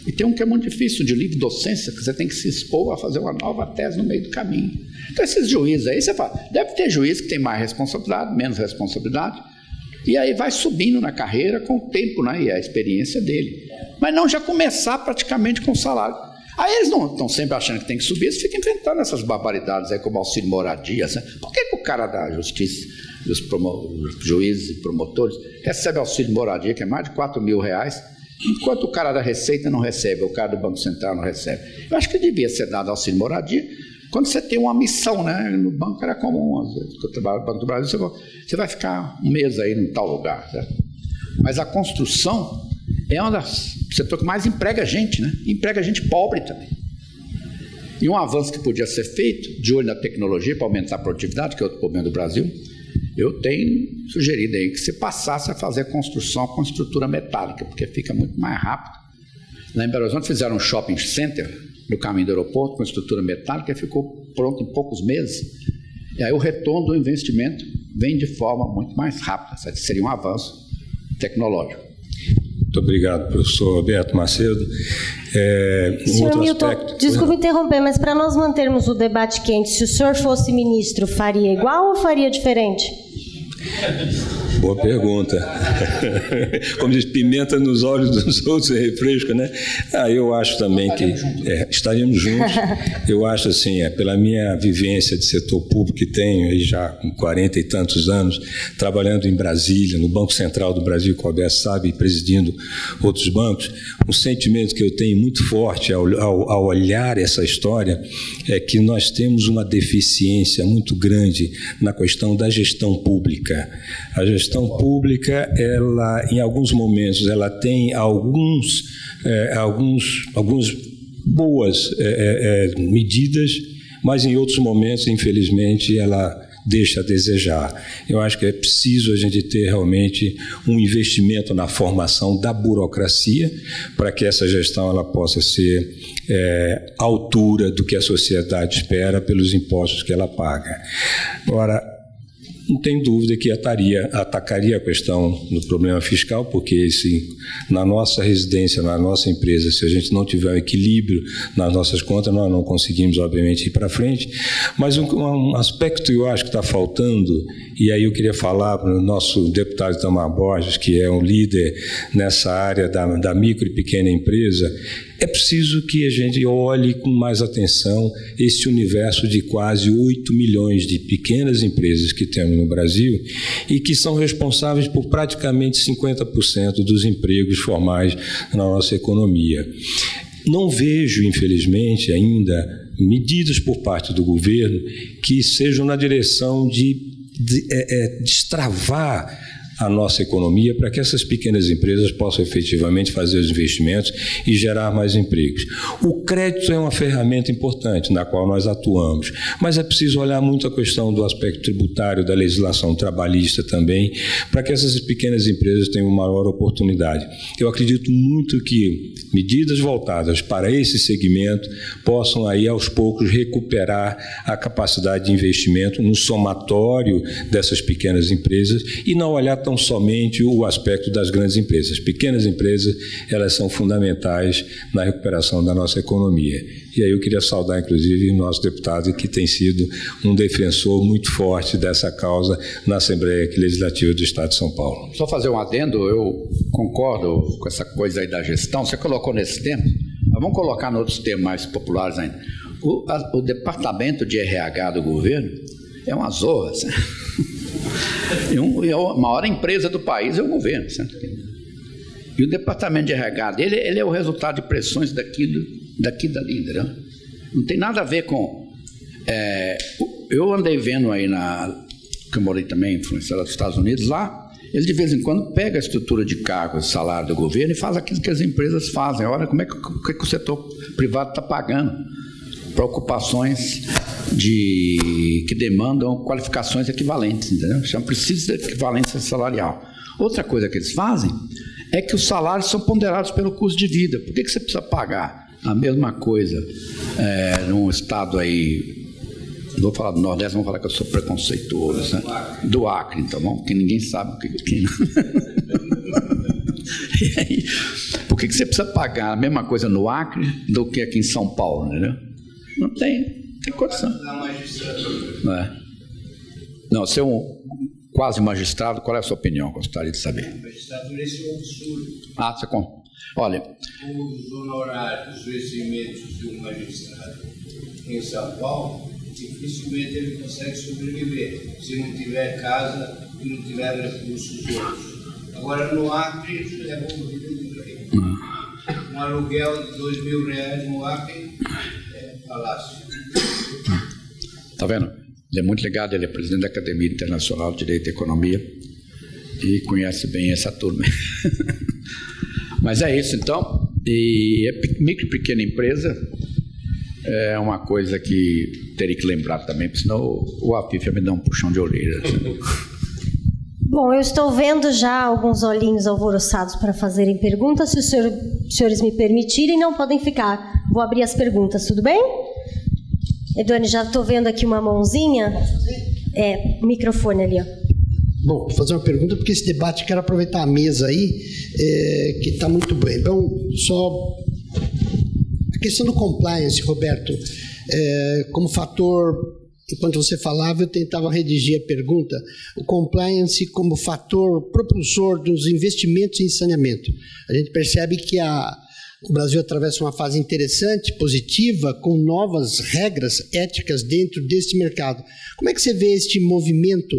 E tem um que é muito difícil, de livre docência, que você tem que se expor a fazer uma nova tese no meio do caminho. Então, esses juízes aí, você fala, deve ter juiz que tem mais responsabilidade, menos responsabilidade, e aí vai subindo na carreira com o tempo, né, e a experiência dele. Mas não já começar praticamente com o salário. Aí eles não estão sempre achando que tem que subir, eles ficam inventando essas barbaridades aí, como auxílio moradia. Assim. Por que o cara da justiça, os juízes e promotores, recebe auxílio moradia, que é mais de R$4 mil, enquanto o cara da Receita não recebe, o cara do Banco Central não recebe? Eu acho que devia ser dado auxílio moradia quando você tem uma missão, né? No banco era comum, às vezes, eu trabalho no Banco do Brasil, você vai ficar um mês aí em tal lugar. Certo? Mas a construção é um dos setores que mais emprega gente, né? Emprega gente pobre também. E um avanço que podia ser feito, de olho na tecnologia, para aumentar a produtividade, que é outro problema do Brasil, eu tenho sugerido aí que você passasse a fazer construção com estrutura metálica, porque fica muito mais rápido. Lá em Belo Horizonte fizeram um shopping center no caminho do aeroporto com estrutura metálica e ficou pronto em poucos meses. E aí o retorno do investimento vem de forma muito mais rápida. Seria um avanço tecnológico. Muito obrigado, professor Roberto Macedo. Senhor Milton, desculpe interromper, mas para nós mantermos o debate quente, se o senhor fosse ministro, faria igual ou faria diferente? Boa pergunta. Como diz, pimenta nos olhos dos outros é refresco, né? Eu acho também que estaríamos juntos. Eu acho assim, pela minha vivência de setor público que tenho, aí já com 40 e tantos anos, trabalhando em Brasília, no Banco Central do Brasil, como o Roberto sabe, e presidindo outros bancos, um sentimento que eu tenho muito forte ao olhar essa história é que nós temos uma deficiência muito grande na questão da gestão pública. A gestão pública, ela, em alguns momentos, ela tem alguns boas medidas, mas em outros momentos, infelizmente, ela deixa a desejar. Eu acho que é preciso a gente ter realmente um investimento na formação da burocracia para que essa gestão ela possa ser à altura do que a sociedade espera pelos impostos que ela paga. Agora, não tem dúvida que atacaria a questão do problema fiscal, porque na nossa residência, na nossa empresa, se a gente não tiver um equilíbrio nas nossas contas, nós não conseguimos, obviamente, ir para frente. Mas um aspecto que eu acho que está faltando, e aí eu queria falar para o nosso deputado Itamar Borges, que é um líder nessa área da micro e pequena empresa, é preciso que a gente olhe com mais atenção esse universo de quase 8 milhões de pequenas empresas que temos no Brasil e que são responsáveis por praticamente 50% dos empregos formais na nossa economia. Não vejo, infelizmente, ainda medidas por parte do governo que sejam na direção de destravar a nossa economia para que essas pequenas empresas possam efetivamente fazer os investimentos e gerar mais empregos. O crédito é uma ferramenta importante na qual nós atuamos, mas é preciso olhar muito a questão do aspecto tributário, da legislação trabalhista também, para que essas pequenas empresas tenham uma maior oportunidade. Eu acredito muito que medidas voltadas para esse segmento possam aí aos poucos recuperar a capacidade de investimento no somatório dessas pequenas empresas e não olhar tão somente o aspecto das grandes empresas. As pequenas empresas, elas são fundamentais na recuperação da nossa economia. E aí eu queria saudar, inclusive, o nosso deputado, que tem sido um defensor muito forte dessa causa na Assembleia Legislativa do Estado de São Paulo. Só fazer um adendo, eu concordo com essa coisa aí da gestão, você colocou nesse tema, mas vamos colocar em outros temas mais populares ainda. O departamento de RH do governo é uma zorra, sabe? A maior empresa do país é o governo, sabe? E o departamento de RH dele, ele é o resultado de pressões daqui e dali, entendeu? Não tem nada a ver com... eu andei vendo aí, que eu morei também influenciado dos Estados Unidos, lá, ele de vez em quando pega a estrutura de cargos, salário do governo e faz aquilo que as empresas fazem. Olha como é que o setor privado está pagando para ocupações que demandam qualificações equivalentes, entendeu? Então, precisa de equivalência salarial. Outra coisa que eles fazem é que os salários são ponderados pelo custo de vida. Por que você precisa pagar a mesma coisa num estado aí... Não vou falar do Nordeste, vou falar que eu sou preconceituoso, né? Do Acre, então, porque ninguém sabe o que... E aí, por que você precisa pagar a mesma coisa no Acre do que aqui em São Paulo, entendeu? Não tem condição. Não, ser quase magistrado, qual é a sua opinião? Gostaria de saber. Magistrado, esse é um absurdo. Você olha... Os honorários, os vencimentos de um magistrado em São Paulo, dificilmente ele consegue sobreviver, se não tiver casa e não tiver recursos outros. Agora, no Acre, é bom viver. Um aluguel de R$2.000 no Acre é palácio. Está vendo? Ele é muito ligado, ele é presidente da Academia Internacional de Direito e Economia e conhece bem essa turma. Mas é isso, então. E micro e pequena empresa é uma coisa que teria que lembrar também, porque senão o Afif vai me dar um puxão de orelha. Bom, eu estou vendo já alguns olhinhos alvoroçados para fazerem perguntas. Se os senhores me permitirem, não podem ficar. Vou abrir as perguntas, tudo bem? Eduane, já estou vendo aqui uma mãozinha. Microfone ali, ó. Bom, vou fazer uma pergunta, porque esse debate, quero aproveitar a mesa aí, que está muito bem. Então, só a questão do compliance, Roberto, como fator, enquanto você falava, eu tentava redigir a pergunta, o compliance como fator propulsor dos investimentos em saneamento. A gente percebe que o Brasil atravessa uma fase interessante, positiva, com novas regras éticas dentro desse mercado. Como é que você vê este movimento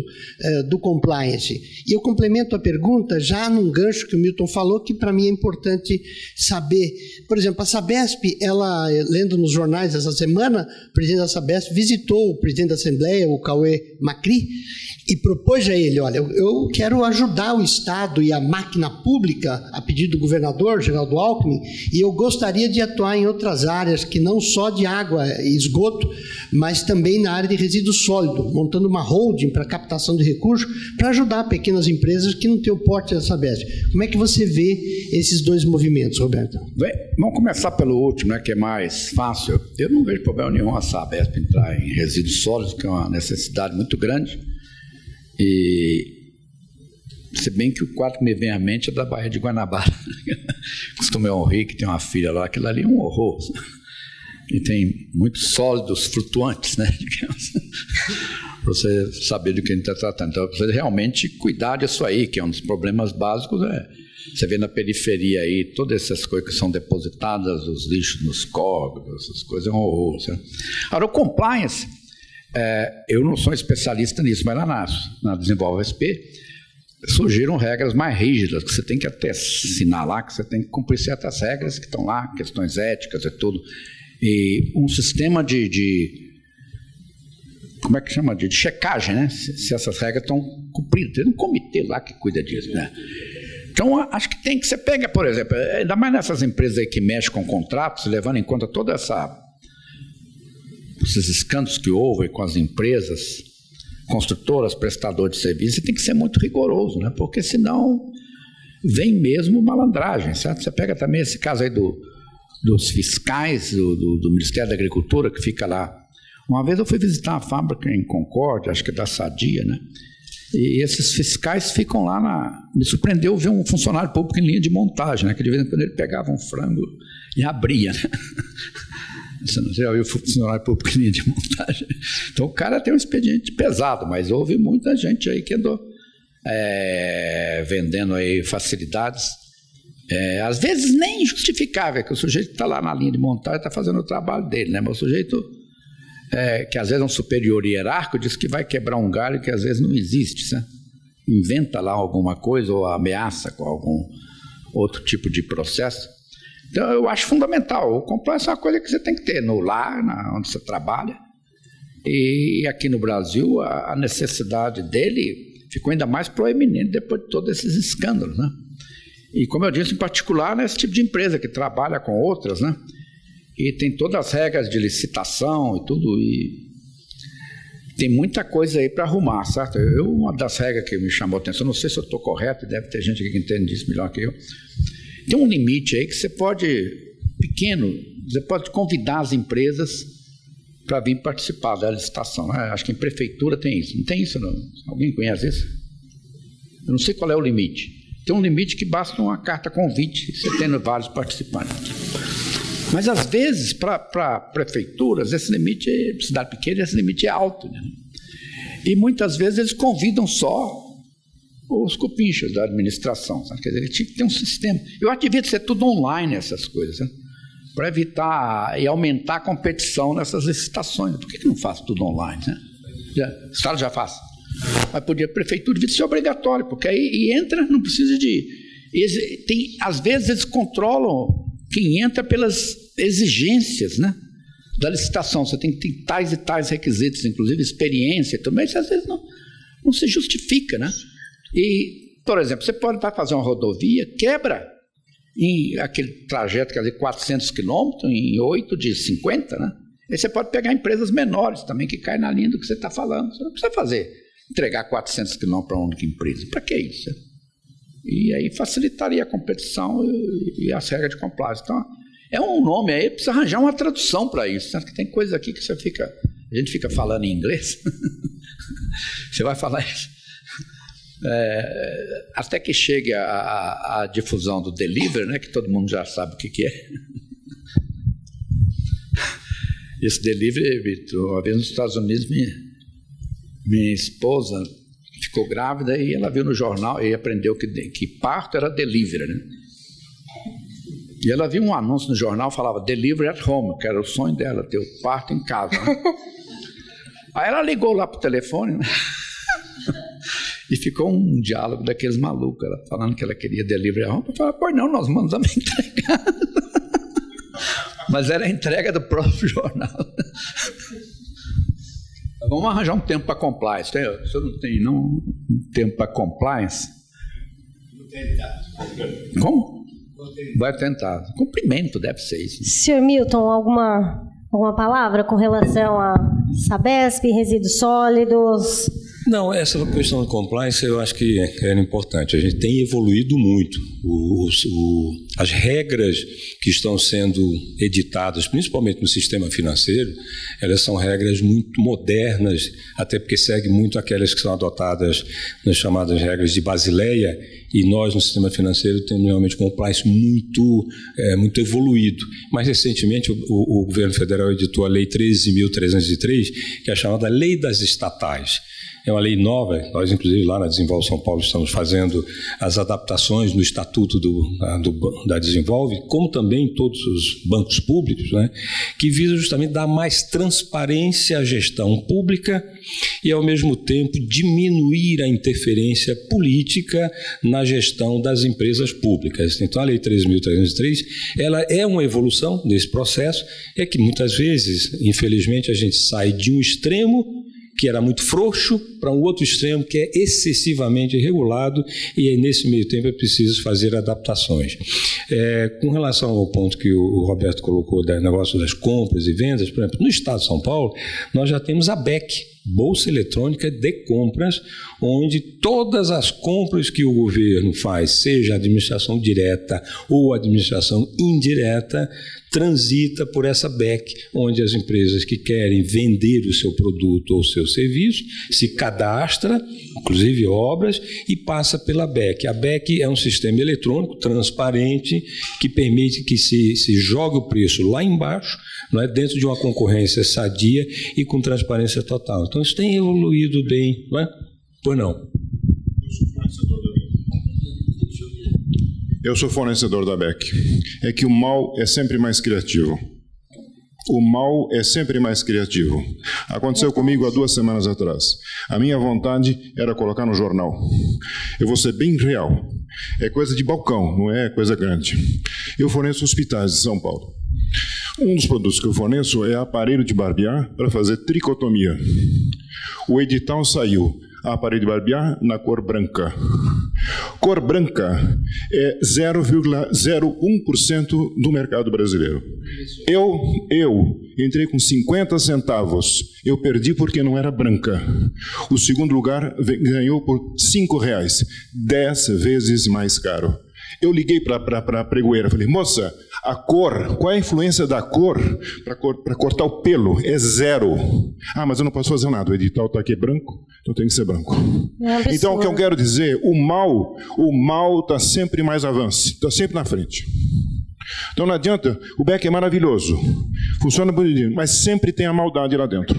do compliance? E eu complemento a pergunta já num gancho que o Milton falou, que para mim é importante saber. Por exemplo, a Sabesp, ela, lendo nos jornais essa semana, o presidente da Sabesp visitou o presidente da Assembleia, o Cauê Macri, e propôs a ele, olha, eu quero ajudar o Estado e a máquina pública, a pedido do governador, Geraldo Alckmin, e eu gostaria de atuar em outras áreas, que não só de água e esgoto, mas também na área de resíduo sólido, montando uma holding para captação de recursos, para ajudar pequenas empresas que não têm o porte da Sabesp. Como é que você vê esses dois movimentos, Roberto? Bem, vamos começar pelo último, que é mais fácil. Eu não vejo problema nenhum a Sabesp entrar em resíduos sólidos, que é uma necessidade muito grande. E se bem que o quarto que me vem à mente é da Baía de Guanabara. Costumo um rei que tem uma filha lá, aquilo ali é um horror. E tem muitos sólidos flutuantes, né? Para você saber do que a gente está tratando. Então, você realmente cuidar disso aí, que é um dos problemas básicos. Você vê na periferia aí, todas essas coisas que são depositadas, os lixos nos córregos, essas coisas, é um horror. Sabe? Agora, o compliance Eu não sou especialista nisso, mas lá na Desenvolve SP surgiram regras mais rígidas, que você tem que até assinar lá, que você tem que cumprir certas regras que estão lá, questões éticas e tudo. E um sistema como é que chama? De checagem, né? Se essas regras estão cumpridas. Tem um comitê lá que cuida disso, né? Então, acho que tem que... Você pega, por exemplo, ainda mais nessas empresas aí que mexem com contratos, levando em conta toda esses escândalos que houve com as empresas, construtoras, prestadores de serviço, você tem que ser muito rigoroso, né? Porque senão vem mesmo malandragem, certo? Você pega também esse caso aí dos fiscais do Ministério da Agricultura, que fica lá. Uma vez eu fui visitar uma fábrica em Concórdia, acho que é da Sadia, né? E esses fiscais ficam lá Me surpreendeu ver um funcionário público em linha de montagem, né? Que de vez em quando ele pegava um frango e abria, né? Você não já viu funcionário público em linha de montagem? Então o cara tem um expediente pesado, mas houve muita gente aí que andou vendendo aí facilidades, às vezes nem justificável, que o sujeito está lá na linha de montagem, está fazendo o trabalho dele, né? Mas o sujeito... que às vezes é um superior hierárquico, diz que vai quebrar um galho que às vezes não existe, sabe? Inventa lá alguma coisa ou ameaça com algum outro tipo de processo. Então eu acho fundamental. O compliance é uma coisa que você tem que ter no lar, onde você trabalha. E aqui no Brasil a necessidade dele ficou ainda mais proeminente depois de todos esses escândalos, né? E como eu disse, em particular nesse tipo de empresa que trabalha com outras, né? E tem todas as regras de licitação e tudo, e tem muita coisa aí para arrumar, certo? Uma das regras que me chamou a atenção, não sei se eu estou correto, deve ter gente aqui que entende disso melhor que eu, tem um limite aí que você pode convidar as empresas para vir participar da licitação, né? Acho que em prefeitura tem isso, não tem isso não? Alguém conhece isso? Eu não sei qual é o limite. Tem um limite que basta uma carta convite, você tendo vários participantes. Mas, às vezes, para prefeituras, esse limite, cidade pequena, esse limite é alto, né? E, muitas vezes, eles convidam só os cupinchas da administração, sabe? Quer dizer, ele tinha que ter um sistema. Eu acho que devia ser tudo online, essas coisas, né? Para evitar e aumentar a competição nessas licitações. Por que não faz tudo online, né? O Estado já faz. Mas a prefeitura devia ser obrigatório, porque aí entra, não precisa às vezes, eles controlam quem entra pelas exigências, né, da licitação. Você tem que ter tais e tais requisitos, inclusive experiência, também isso às vezes não se justifica, né? E, por exemplo, você pode fazer uma rodovia, quebra em aquele trajeto, quer dizer, 400 quilômetros, em 8 de 50, né? Aí você pode pegar empresas menores também, que caem na linha do que você está falando. Você não precisa entregar 400 quilômetros para uma única empresa. Para que isso? E aí facilitaria a competição e as regras de compliance. Então, é um nome aí, precisa arranjar uma tradução para isso, certo? Que tem coisa aqui que a gente fica falando em inglês. Você vai falar isso. Até que chegue a difusão do delivery, né? Que todo mundo já sabe o que é. Esse delivery, Vitor, uma vez nos Estados Unidos, minha esposa ficou grávida e ela viu no jornal e aprendeu que parto era delivery, né? E ela viu um anúncio no jornal, falava delivery at home, que era o sonho dela, ter o parto em casa, né? Aí ela ligou lá pro telefone, né? E ficou um diálogo daqueles malucos, ela falando que ela queria delivery at home. Eu falei, pois não, nós mandamos entregar. Mas era a entrega do próprio jornal. Vamos arranjar um tempo para compliance. Você não tem um tempo para compliance? Vou tentar. Como? Vai tentar. Cumprimento deve ser isso. Senhor Milton, alguma palavra com relação a Sabesp, resíduos sólidos? Não, essa questão de compliance eu acho que era importante. A gente tem evoluído muito. As regras que estão sendo editadas, principalmente no sistema financeiro, elas são regras muito modernas, até porque seguem muito aquelas que são adotadas nas chamadas regras de Basileia, e nós no sistema financeiro temos realmente um compliance muito evoluído. Mais recentemente o governo federal editou a Lei 13.303, que é a chamada Lei das Estatais. É uma uma lei nova, nós inclusive lá na Desenvolve São Paulo estamos fazendo as adaptações no estatuto da Desenvolve, como também em todos os bancos públicos, né, que visa justamente dar mais transparência à gestão pública e, ao mesmo tempo, diminuir a interferência política na gestão das empresas públicas. Então, a Lei 3.303, ela é uma evolução desse processo, é que muitas vezes, infelizmente, a gente sai de um extremo que era muito frouxo para um outro extremo que é excessivamente regulado, e aí, nesse meio tempo é preciso fazer adaptações. Com relação ao ponto que o Roberto colocou do negócio das compras e vendas, por exemplo, no estado de São Paulo, nós já temos a BEC, Bolsa Eletrônica de Compras, onde todas as compras que o governo faz, seja administração direta ou administração indireta, transita por essa BEC, onde as empresas que querem vender o seu produto ou o seu serviço se cadastra, inclusive obras, e passa pela BEC. A BEC é um sistema eletrônico transparente que permite que se jogue o preço lá embaixo, não é, dentro de uma concorrência sadia e com transparência total. Então, isso tem evoluído bem, não é? Pois não. Eu sou fornecedor da BEC. É que o mal é sempre mais criativo. O mal é sempre mais criativo. Aconteceu comigo há 2 semanas atrás. A minha vontade era colocar no jornal. Eu vou ser bem real. É coisa de balcão, não é coisa grande. Eu forneço hospitais de São Paulo. Um dos produtos que eu forneço é aparelho de barbear para fazer tricotomia. O edital saiu. Aparelho de barbear na cor branca. Cor branca é 0,01% do mercado brasileiro. Eu entrei com 50 centavos. Eu perdi porque não era branca. O segundo lugar ganhou por R$5, 10 vezes mais caro. Eu liguei para a pregoeira, falei, moça, a cor, qual é a influência da cor para cortar o pelo? É 0. Ah, mas eu não posso fazer nada, o edital está aqui branco, então tem que ser branco. Então, o que eu quero dizer, o mal está sempre mais avanço, está sempre na frente. Então não adianta, o BEC é maravilhoso, funciona bonitinho, mas sempre tem a maldade lá dentro.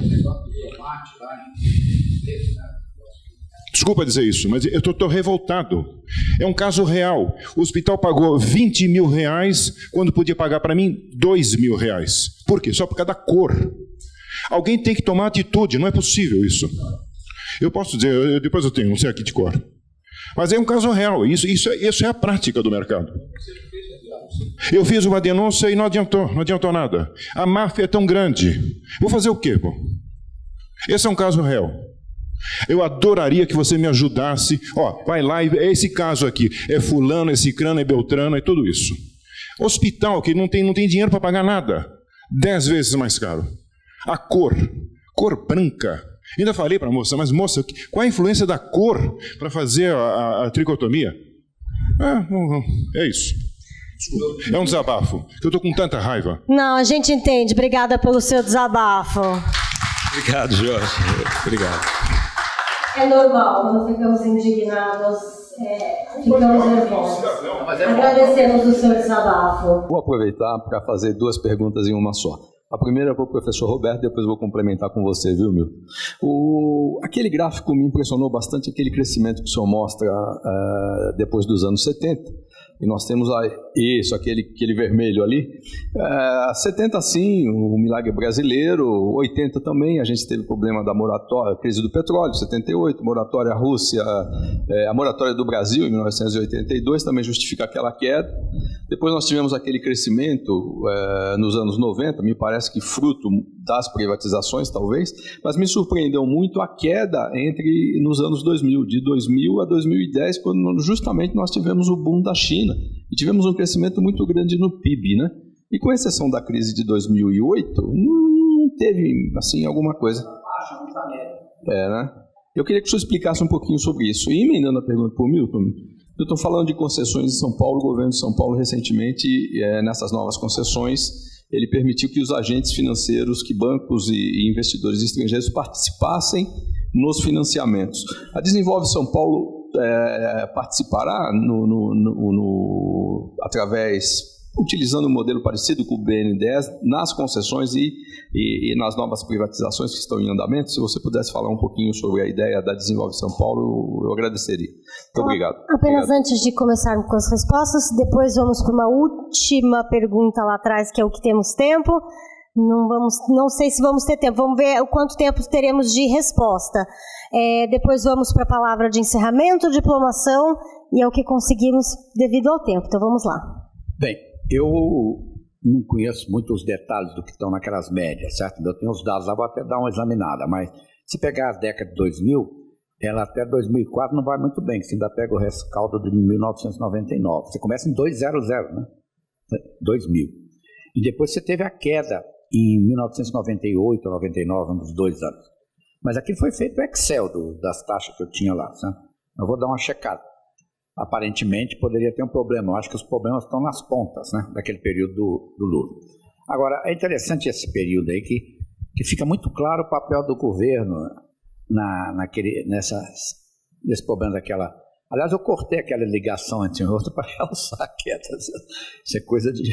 Desculpa dizer isso, mas eu estou revoltado. É um caso real. O hospital pagou R$20 mil quando podia pagar para mim R$2 mil. Por quê? Só por causa da cor. Alguém tem que tomar atitude, não é possível isso. Eu posso dizer, depois eu tenho, não sei aqui de cor. Mas é um caso real, isso é a prática do mercado. Eu fiz uma denúncia e não adiantou nada. A máfia é tão grande. Vou fazer o quê, pô? Esse é um caso real. Eu adoraria que você me ajudasse. Vai lá, é esse caso aqui. É fulano, é cicrano, é beltrano, é tudo isso. Hospital que não tem dinheiro para pagar nada. 10 vezes mais caro. A cor branca. Ainda falei para a moça, mas moça, qual a influência da cor para fazer a tricotomia? É isso. Desculpa. É um desabafo, que eu estou com tanta raiva. Não, a gente entende. Obrigada pelo seu desabafo. Obrigado, Jorge. Obrigado. É normal, quando ficamos indignados, ficamos nervosos. Agradecemos o seu desabafo. Vou aproveitar para fazer 2 perguntas em uma só. A primeira é para o professor Roberto, depois vou complementar com você, viu, Milton? Aquele gráfico me impressionou bastante, aquele crescimento que o senhor mostra depois dos anos 70. E nós temos isso, aquele vermelho ali. 70 sim, o milagre brasileiro, 80 também, a gente teve o problema da moratória, crise do petróleo, 78, moratória Rússia, a moratória do Brasil em 1982 também justifica aquela queda. Depois nós tivemos aquele crescimento nos anos 90, me parece que fruto das privatizações talvez, mas me surpreendeu muito a queda nos anos 2000, de 2000 a 2010, quando justamente nós tivemos o boom da China. E tivemos um crescimento muito grande no PIB, né? E com exceção da crise de 2008, não teve, assim, alguma coisa. Né? Eu queria que o senhor explicasse um pouquinho sobre isso. E emendando a pergunta para o Milton, eu estou falando de concessões em São Paulo. O governo de São Paulo, recentemente, nessas novas concessões, ele permitiu que os agentes financeiros, que bancos e investidores estrangeiros participassem nos financiamentos. A Desenvolve São Paulo participará através utilizando um modelo parecido com o BNDES nas concessões e nas novas privatizações que estão em andamento. Se você pudesse falar um pouquinho sobre a ideia da Desenvolve São Paulo, eu agradeceria. Muito obrigado. Apenas obrigado. Antes de começarmos com as respostas, depois vamos para uma última pergunta lá atrás, que é o que temos tempo. Não sei se vamos ter tempo, vamos ver o quanto tempo teremos de resposta. Depois vamos para a palavra de encerramento, diplomação, e é o que conseguimos devido ao tempo. Então vamos lá. Bem, eu não conheço muito os detalhes do que estão naquelas médias, certo? Eu tenho os dados lá, vou até dar uma examinada, mas se pegar a década de 2000, ela até 2004 não vai muito bem, que você ainda pega o rescaldo de 1999. Você começa em 200, né? 2000. E depois você teve a queda em 1998 ou 99, um dos 2 anos. Mas aqui foi feito o Excel das taxas que eu tinha lá, certo? Eu vou dar uma checada. Aparentemente poderia ter um problema. Eu acho que os problemas estão nas pontas, né, daquele período do Lula. Agora, é interessante esse período aí que fica muito claro o papel do governo nesse problema daquela... Aliás, eu cortei aquela ligação entre um outro para realçar a queda. Isso é coisa de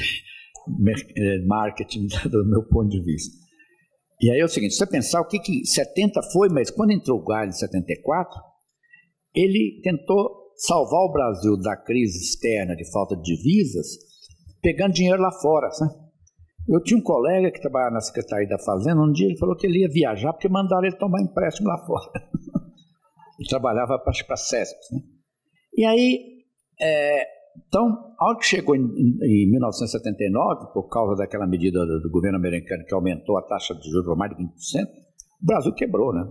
marketing do meu ponto de vista. E aí é o seguinte, se você pensar o que 70 foi, mas quando entrou o Geisel em 74, ele tentou salvar o Brasil da crise externa de falta de divisas, pegando dinheiro lá fora, né? Eu tinha um colega que trabalhava na Secretaria da Fazenda, um dia ele falou que ele ia viajar porque mandaram ele tomar empréstimo lá fora. Ele trabalhava para a CESP, né? E aí, então, a hora que chegou em 1979, por causa daquela medida do governo americano que aumentou a taxa de juros para mais de 20%, o Brasil quebrou, né?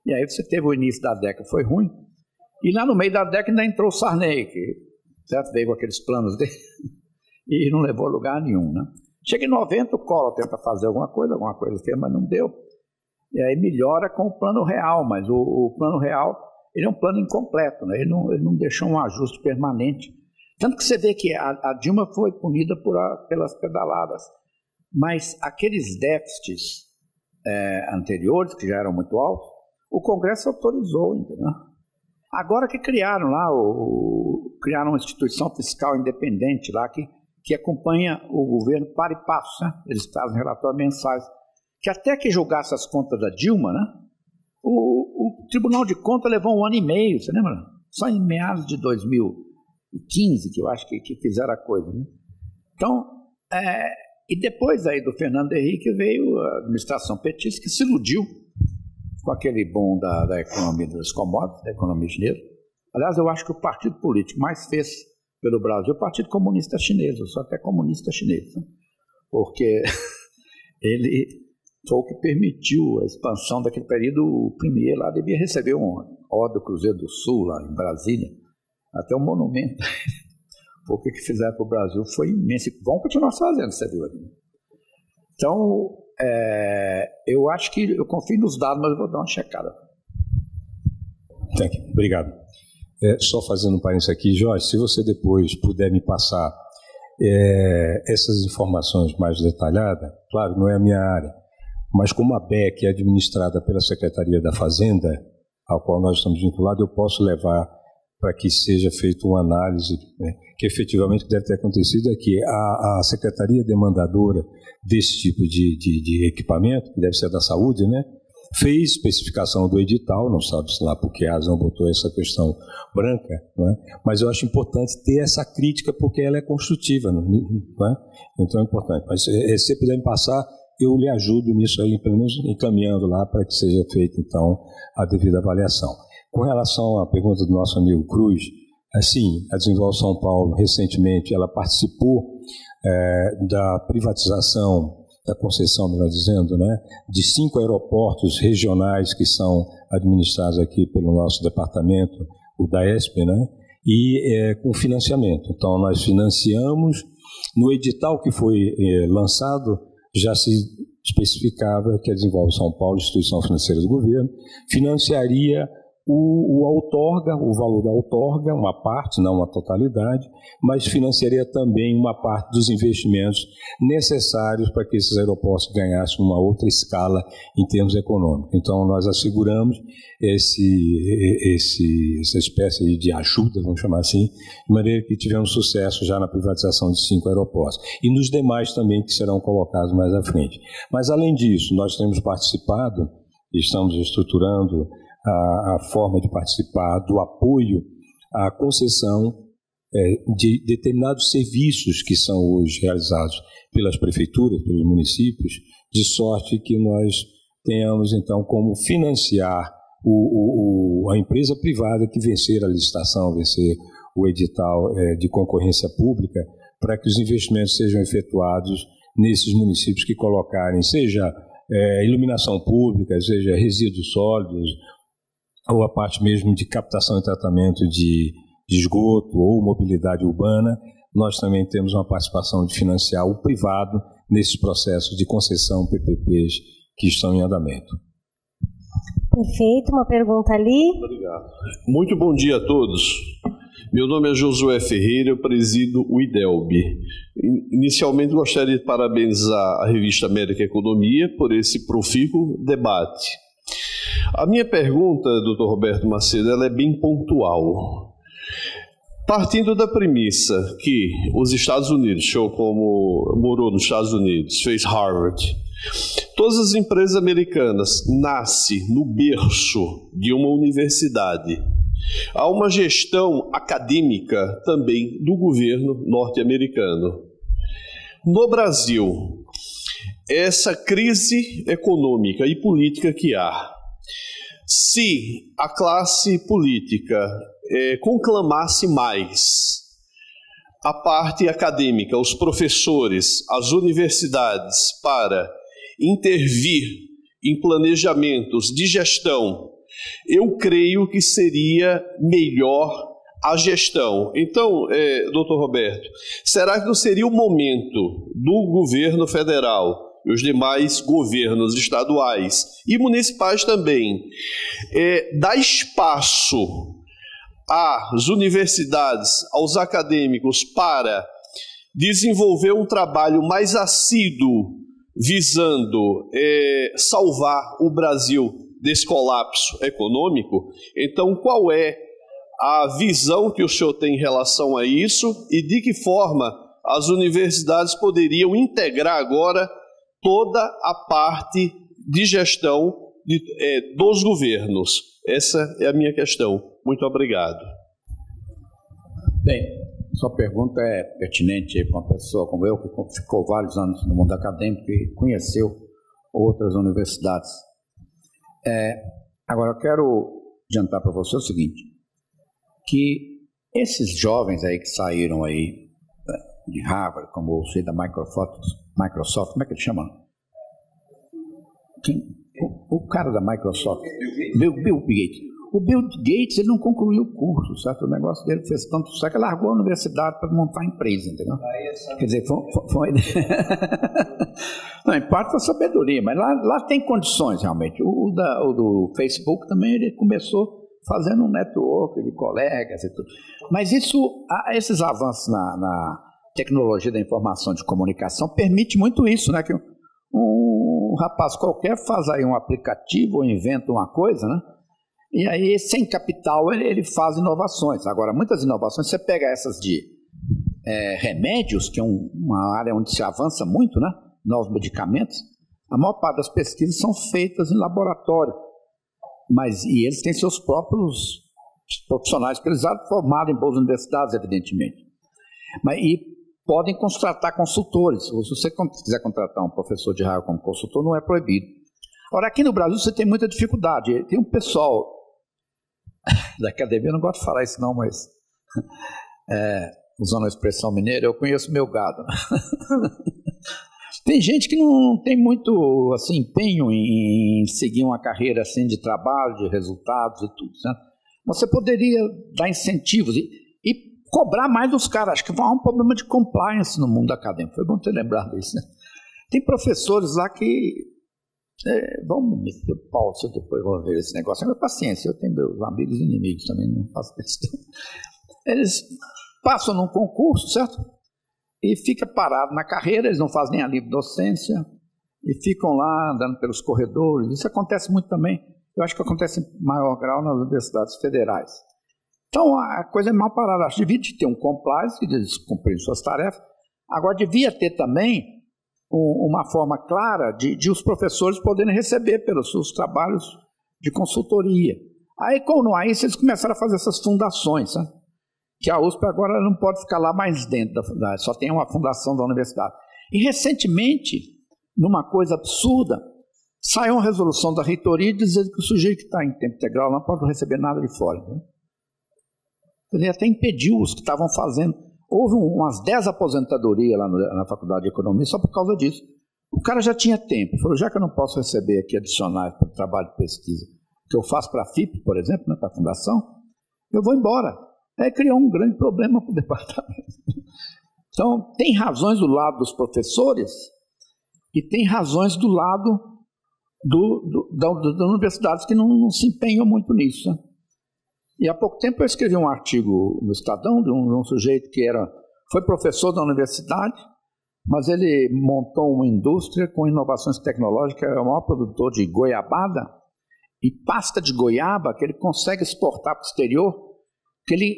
E aí você teve o início da década, foi ruim. E lá no meio da década ainda entrou o Sarney, que certo, veio com aqueles planos dele e não levou a lugar nenhum, né? Chega em 90, o Collor tenta fazer alguma coisa assim, mas não deu. E aí melhora com o plano real, mas o plano real ele é um plano incompleto, né? Ele não deixou um ajuste permanente. Tanto que você vê que a Dilma foi punida pelas pedaladas, mas aqueles déficits anteriores, que já eram muito altos, o Congresso autorizou, entendeu? Agora que criaram lá, criaram uma instituição fiscal independente lá que acompanha o governo para e passo, né? Eles fazem relatórios mensais. Que até que julgasse as contas da Dilma, né? O Tribunal de Contas levou 1 ano e meio, você lembra? Só em meados de 2015 que eu acho que fizeram a coisa, né? Então, e depois aí do Fernando Henrique veio a administração petista que se iludiu com aquele boom da economia das commodities, da economia chinesa. Aliás, eu acho que o partido político mais fez pelo Brasil é o Partido Comunista Chinês, eu sou até comunista chinês, né? Porque ele foi o que permitiu a expansão daquele período. O Premier lá devia receber uma ordem do Cruzeiro do Sul, lá em Brasília, até um monumento. Porque o que fizeram para o Brasil foi imenso. Vão continuar fazendo, você viu ali. Então, eu acho que eu confio nos dados, mas eu vou dar uma checada. Obrigado. Só fazendo um parênteses aqui, Jorge, se você depois puder me passar essas informações mais detalhadas, claro, não é a minha área, mas como a BEC é administrada pela Secretaria da Fazenda, ao qual nós estamos vinculados, eu posso levar para que seja feita uma análise, né, que efetivamente deve ter acontecido é que a Secretaria demandadora desse tipo de equipamento, que deve ser da saúde, né, fez especificação do edital, não sabe-se lá porque a razão botou essa questão branca, né, mas eu acho importante ter essa crítica porque ela é construtiva, não é? Então é importante. Mas se você puder me passar, eu lhe ajudo nisso aí, pelo menos encaminhando lá para que seja feita então a devida avaliação. Com relação à pergunta do nosso amigo Cruz, assim, a Desenvolve São Paulo, recentemente, ela participou da privatização, da concessão, melhor dizendo, né, de 5 aeroportos regionais que são administrados aqui pelo nosso departamento, o DAESP, né, e com financiamento. Então, nós financiamos, no edital que foi lançado, já se especificava que a Desenvolve São Paulo, instituição financeira do governo, financiaria o valor da outorga, uma parte, não uma totalidade, mas financiaria também uma parte dos investimentos necessários para que esses aeroportos ganhassem uma outra escala em termos econômicos. Então, nós asseguramos essa espécie de ajuda, vamos chamar assim, de maneira que tivemos sucesso já na privatização de 5 aeroportos. E nos demais também que serão colocados mais à frente. Mas, além disso, nós temos participado, estamos estruturando a forma de participar do apoio à concessão de determinados serviços que são hoje realizados pelas prefeituras, pelos municípios, de sorte que nós tenhamos, então, como financiar a empresa privada que vencer a licitação, vencer o edital de concorrência pública, para que os investimentos sejam efetuados nesses municípios que colocarem, seja iluminação pública, seja resíduos sólidos, ou a parte mesmo de captação e tratamento de esgoto ou mobilidade urbana. Nós também temos uma participação de financiar o privado nesses processos de concessão PPPs que estão em andamento. Perfeito, uma pergunta ali. Obrigado. Muito bom dia a todos. Meu nome é Josué Ferreira, eu presido o IDELB. Inicialmente gostaria de parabenizar a revista América Economia por esse profícuo debate. A minha pergunta, Dr. Roberto Macedo, ela é bem pontual. Partindo da premissa que os Estados Unidos, o senhor como morou nos Estados Unidos, fez Harvard, todas as empresas americanas nascem no berço de uma universidade. Há uma gestão acadêmica também do governo norte-americano. No Brasil, essa crise econômica e política que há, se a classe política conclamasse mais a parte acadêmica, os professores, as universidades, para intervir em planejamentos de gestão, eu creio que seria melhor a gestão. Então, doutor Roberto, será que não seria o momento do governo federal e os demais governos estaduais e municipais também dar espaço às universidades, aos acadêmicos, para desenvolver um trabalho mais assíduo, visando salvar o Brasil desse colapso econômico? Então, qual é a visão que o senhor tem em relação a isso e de que forma as universidades poderiam integrar agora toda a parte de gestão dos governos? Essa é a minha questão. Muito obrigado. Bem, sua pergunta é pertinente para uma pessoa como eu, que ficou vários anos no mundo acadêmico e conheceu outras universidades. Agora, eu quero adiantar para você o seguinte, que esses jovens aí que saíram aí de Harvard, como o filho da Microsoft, como é que ele chama? O cara da Microsoft, Bill Gates. O Bill Gates, ele não concluiu o curso, certo? O negócio dele fez tanto sucesso que ele largou a universidade para montar a empresa, entendeu? Quer dizer, foi não, em parte foi sabedoria, mas lá tem condições realmente. O do Facebook também, ele começou fazendo um network de colegas e tudo. Mas esses avanços na tecnologia da informação de comunicação permite muito isso, né? Que um rapaz qualquer faz aí um aplicativo ou inventa uma coisa, né? E aí, sem capital, ele faz inovações. Agora, muitas inovações, você pega essas de remédios, que é uma área onde se avança muito, né? Novos medicamentos, a maior parte das pesquisas são feitas em laboratório. E eles têm seus próprios profissionais especializados, formados em boas universidades, evidentemente. E podem contratar consultores. Se você quiser contratar um professor de Harvard como consultor, não é proibido. Agora, aqui no Brasil, você tem muita dificuldade. Tem um pessoal da academia, eu não gosto de falar isso não, mas usando a expressão mineira, eu conheço meu gado. Tem gente que não tem muito assim, empenho em seguir uma carreira assim, de trabalho, de resultados e tudo. Certo? Você poderia dar incentivos e cobrar mais dos caras. Acho que vai há um problema de compliance no mundo acadêmico. Foi bom ter lembrado disso. Né? Tem professores lá que Vamos me meter o pau se eu depois vou ver esse negócio. Mas paciência, eu tenho meus amigos e inimigos também, não faço questão. Eles passam num concurso, certo? E fica parado na carreira, eles não fazem nem a livre docência, e ficam lá andando pelos corredores. Isso acontece muito também. Eu acho que acontece em maior grau nas universidades federais. Então, a coisa é mal parada. Acho que devia ter um compliance, que eles cumprem suas tarefas. Agora, devia ter também uma forma clara de os professores poderem receber pelos seus trabalhos de consultoria. Aí, como não há isso, eles começaram a fazer essas fundações, sabe? Que a USP agora não pode ficar lá mais dentro da fundação, só tem uma fundação da universidade. E, recentemente, numa coisa absurda, saiu uma resolução da reitoria dizendo que o sujeito que está em tempo integral não pode receber nada de fora. Né? Ele até impediu os que estavam fazendo. Houve umas 10 aposentadorias lá na Faculdade de Economia só por causa disso. O cara já tinha tempo. Falou, já que eu não posso receber aqui adicionais para o trabalho de pesquisa que eu faço para a FIP, por exemplo, né, para a fundação, eu vou embora. Aí criou um grande problema para o departamento. Então, tem razões do lado dos professores e tem razões do lado das universidades que não se empenham muito nisso. Né? E há pouco tempo eu escrevi um artigo no Estadão de um sujeito que foi professor da universidade, mas ele montou uma indústria com inovações tecnológicas, é o maior produtor de goiabada e pasta de goiaba que ele consegue exportar para o exterior, que ele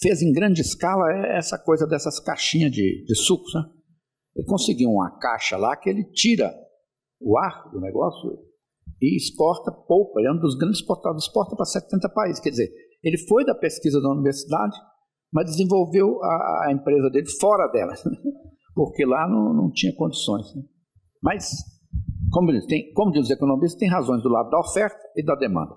fez em grande escala essa coisa dessas caixinhas de sucos. Né? Ele conseguiu uma caixa lá que ele tira o ar do negócio e exporta polpa. Ele é um dos grandes exportadores, exporta para 70 países. Quer dizer, ele foi da pesquisa da universidade, mas desenvolveu a empresa dele fora dela, porque lá não tinha condições. Né? Mas, como diz os economistas, tem razões do lado da oferta e da demanda.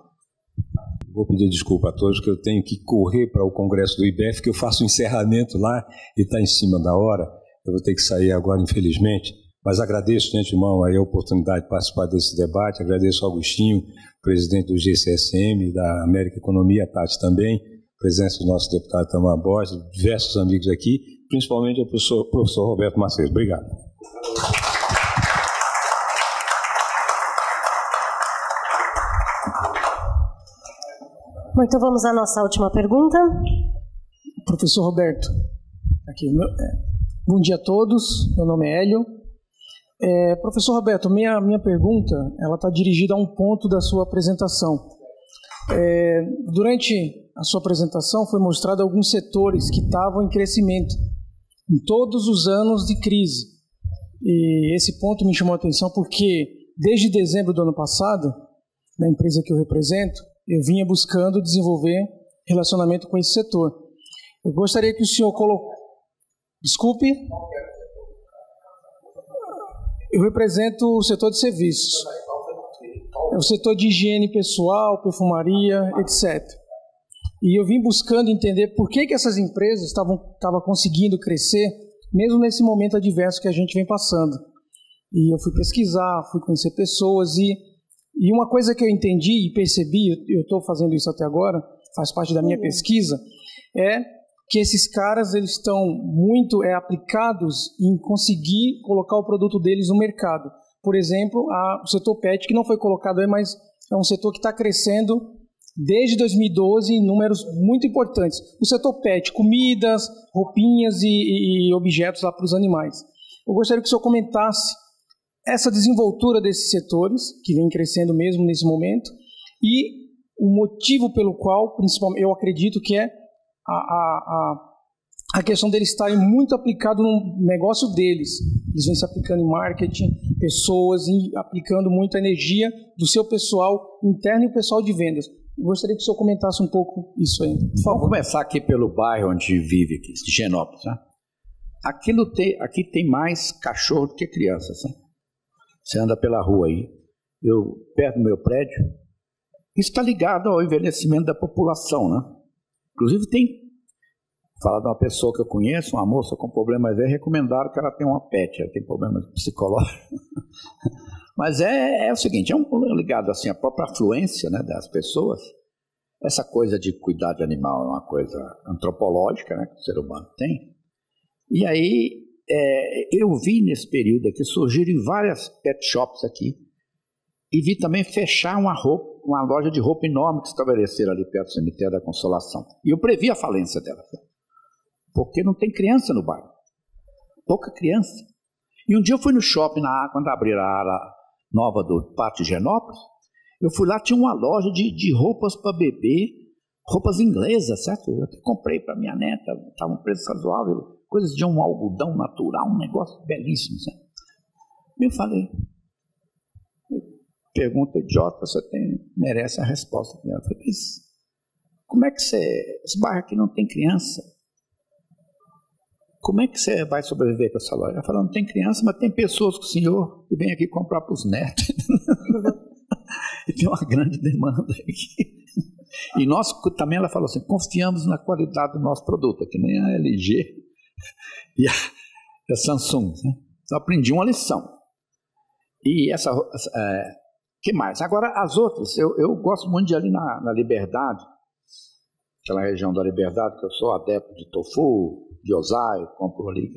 Vou pedir desculpa a todos que eu tenho que correr para o congresso do IBEF, que eu faço o encerramento lá e está em cima da hora. Eu vou ter que sair agora, infelizmente. Mas agradeço de antemão aí a oportunidade de participar desse debate. Agradeço ao Agostinho, presidente do GCSM, da América Economia, a Tati também, presença do nosso deputado Tamar Borges, diversos amigos aqui, principalmente ao professor Roberto Macedo. Obrigado. Bom, então vamos à nossa última pergunta. Professor Roberto, aqui, bom dia a todos, meu nome é Hélio. Professor Roberto, minha pergunta está dirigida a um ponto da sua apresentação. Durante a sua apresentação foi mostrado alguns setores que estavam em crescimento em todos os anos de crise. E esse ponto me chamou a atenção porque desde dezembro do ano passado, na empresa que eu represento, eu vinha buscando desenvolver relacionamento com esse setor. Eu gostaria que o senhor colocasse... Desculpe. Eu represento o setor de serviços. É o setor de higiene pessoal, perfumaria, etc. E eu vim buscando entender por que essas empresas estavam conseguindo crescer, mesmo nesse momento adverso que a gente vem passando. E eu fui pesquisar, fui conhecer pessoas e uma coisa que eu entendi e percebi, eu estou fazendo isso até agora, faz parte da minha pesquisa, é que esses caras eles estão muito aplicados em conseguir colocar o produto deles no mercado. Por exemplo, o setor PET, que não foi colocado aí, mas é um setor que está crescendo desde 2012 em números muito importantes. O setor PET, comidas, roupinhas e objetos lá para os animais. Eu gostaria que o senhor comentasse essa desenvoltura desses setores, que vem crescendo mesmo nesse momento, e o motivo pelo qual, principalmente, eu acredito que é a questão deles estarem muito aplicados no negócio deles. Eles vêm se aplicando em marketing, pessoas, e aplicando muita energia do seu pessoal interno e o pessoal de vendas. Eu gostaria que o senhor comentasse um pouco isso aí, por favor. Vamos começar aqui pelo bairro onde vive, aqui, Higienópolis. Né? Aqui tem mais cachorro do que crianças. Né? Você anda pela rua aí, perto do meu prédio, isso está ligado ao envelhecimento da população, né? Inclusive falar de uma pessoa que eu conheço, uma moça com problemas, recomendaram que ela tenha uma pet, ela tem problemas psicológicos. Mas é o seguinte, é um problema ligado assim, à própria afluência, né, das pessoas. Essa coisa de cuidar de animal é uma coisa antropológica, né, que o ser humano tem. E aí eu vi nesse período aqui, surgirem várias pet shops aqui, E vi também fechar uma loja de roupa enorme que estabeleceram ali perto do cemitério da Consolação. E eu previ a falência dela, porque não tem criança no bairro, pouca criança. E um dia eu fui no shopping, quando abriram a área nova do Pátio Higienópolis, eu fui lá, tinha uma loja de roupas para bebê, roupas inglesas, certo? Eu até comprei para minha neta, estava um preço razoável, coisas de um algodão natural, um negócio belíssimo, certo? Eu falei, pergunta idiota, você merece a resposta. Eu falei, mas como é que esse bairro aqui não tem criança? Como é que você vai sobreviver com essa loja? Ela falou, não tem criança, mas tem pessoas com o senhor que vêm aqui comprar para os netos. E tem uma grande demanda aqui. E nós também, ela falou assim, confiamos na qualidade do nosso produto, que nem a LG e a Samsung. Né? Então aprendi uma lição. E que mais? Agora, as outras, eu gosto muito de ir ali na Liberdade, aquela região da Liberdade, que eu sou adepto de tofu, de ozai, compro ali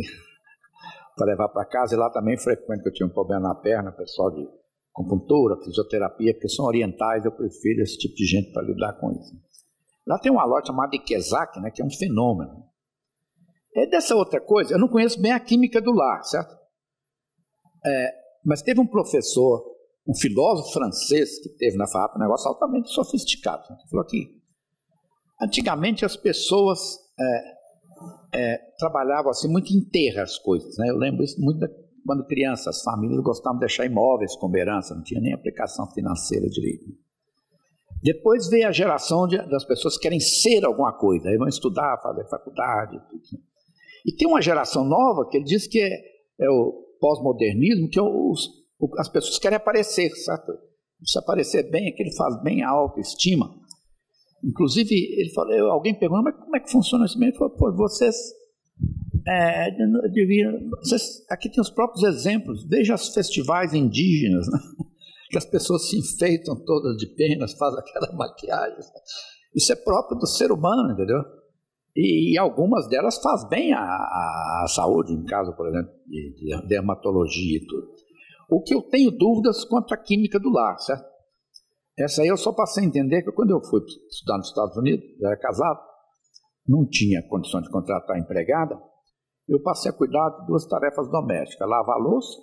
para levar para casa, e lá também frequento, que eu tinha um problema na perna, pessoal de acupuntura, fisioterapia, porque são orientais, eu prefiro esse tipo de gente para lidar com isso. Lá tem uma loja chamada Ikezaki, né, que é um fenômeno. É dessa outra coisa, eu não conheço bem a química do lar, certo? Mas teve um professor, um filósofo francês que teve na FAP, um negócio altamente sofisticado. Né? Ele falou que antigamente as pessoas trabalhavam assim muito em terra as coisas. Né? Eu lembro isso muito quando criança, as famílias gostavam de deixar imóveis como herança, não tinha nem aplicação financeira direito. Depois veio a geração das pessoas que querem ser alguma coisa, aí vão estudar, fazer faculdade. Tudo. E tem uma geração nova que ele diz que é o pós-modernismo, que as pessoas querem aparecer, certo? Se aparecer bem, é que ele faz bem a autoestima. Inclusive, ele falou, alguém perguntou, mas como é que funciona isso? Ele falou, pô, vocês aqui tem os próprios exemplos, veja os festivais indígenas, né? Que as pessoas se enfeitam todas de penas, fazem aquela maquiagem. Isso é próprio do ser humano, entendeu? E algumas delas faz bem à saúde, em caso, por exemplo, de dermatologia e tudo. O que eu tenho dúvidas quanto à química do lar, certo? Essa aí eu só passei a entender que quando eu fui estudar nos Estados Unidos, eu era casado, não tinha condição de contratar empregada, eu passei a cuidar de duas tarefas domésticas, lavar a louça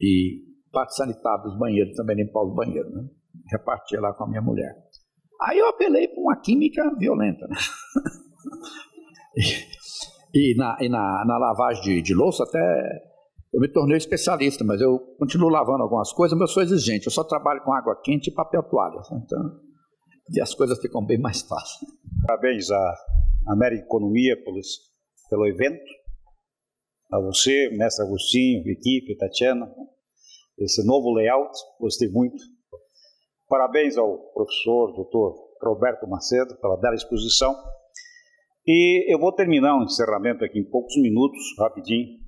e parte sanitária dos banheiros, também limpar os banheiros, né? Repartia lá com a minha mulher. Aí eu apelei para uma química violenta, né? E na lavagem de louça até eu me tornei especialista, mas eu continuo lavando algumas coisas, mas eu sou exigente, eu só trabalho com água quente e papel toalha, então e as coisas ficam bem mais fáceis. Parabéns à América Economia pelo evento, a você, mestre Agostinho, equipe, Tatiana, esse novo layout, gostei muito. Parabéns ao professor, doutor Roberto Macedo, pela bela exposição. E eu vou terminar o encerramento aqui em poucos minutos, rapidinho,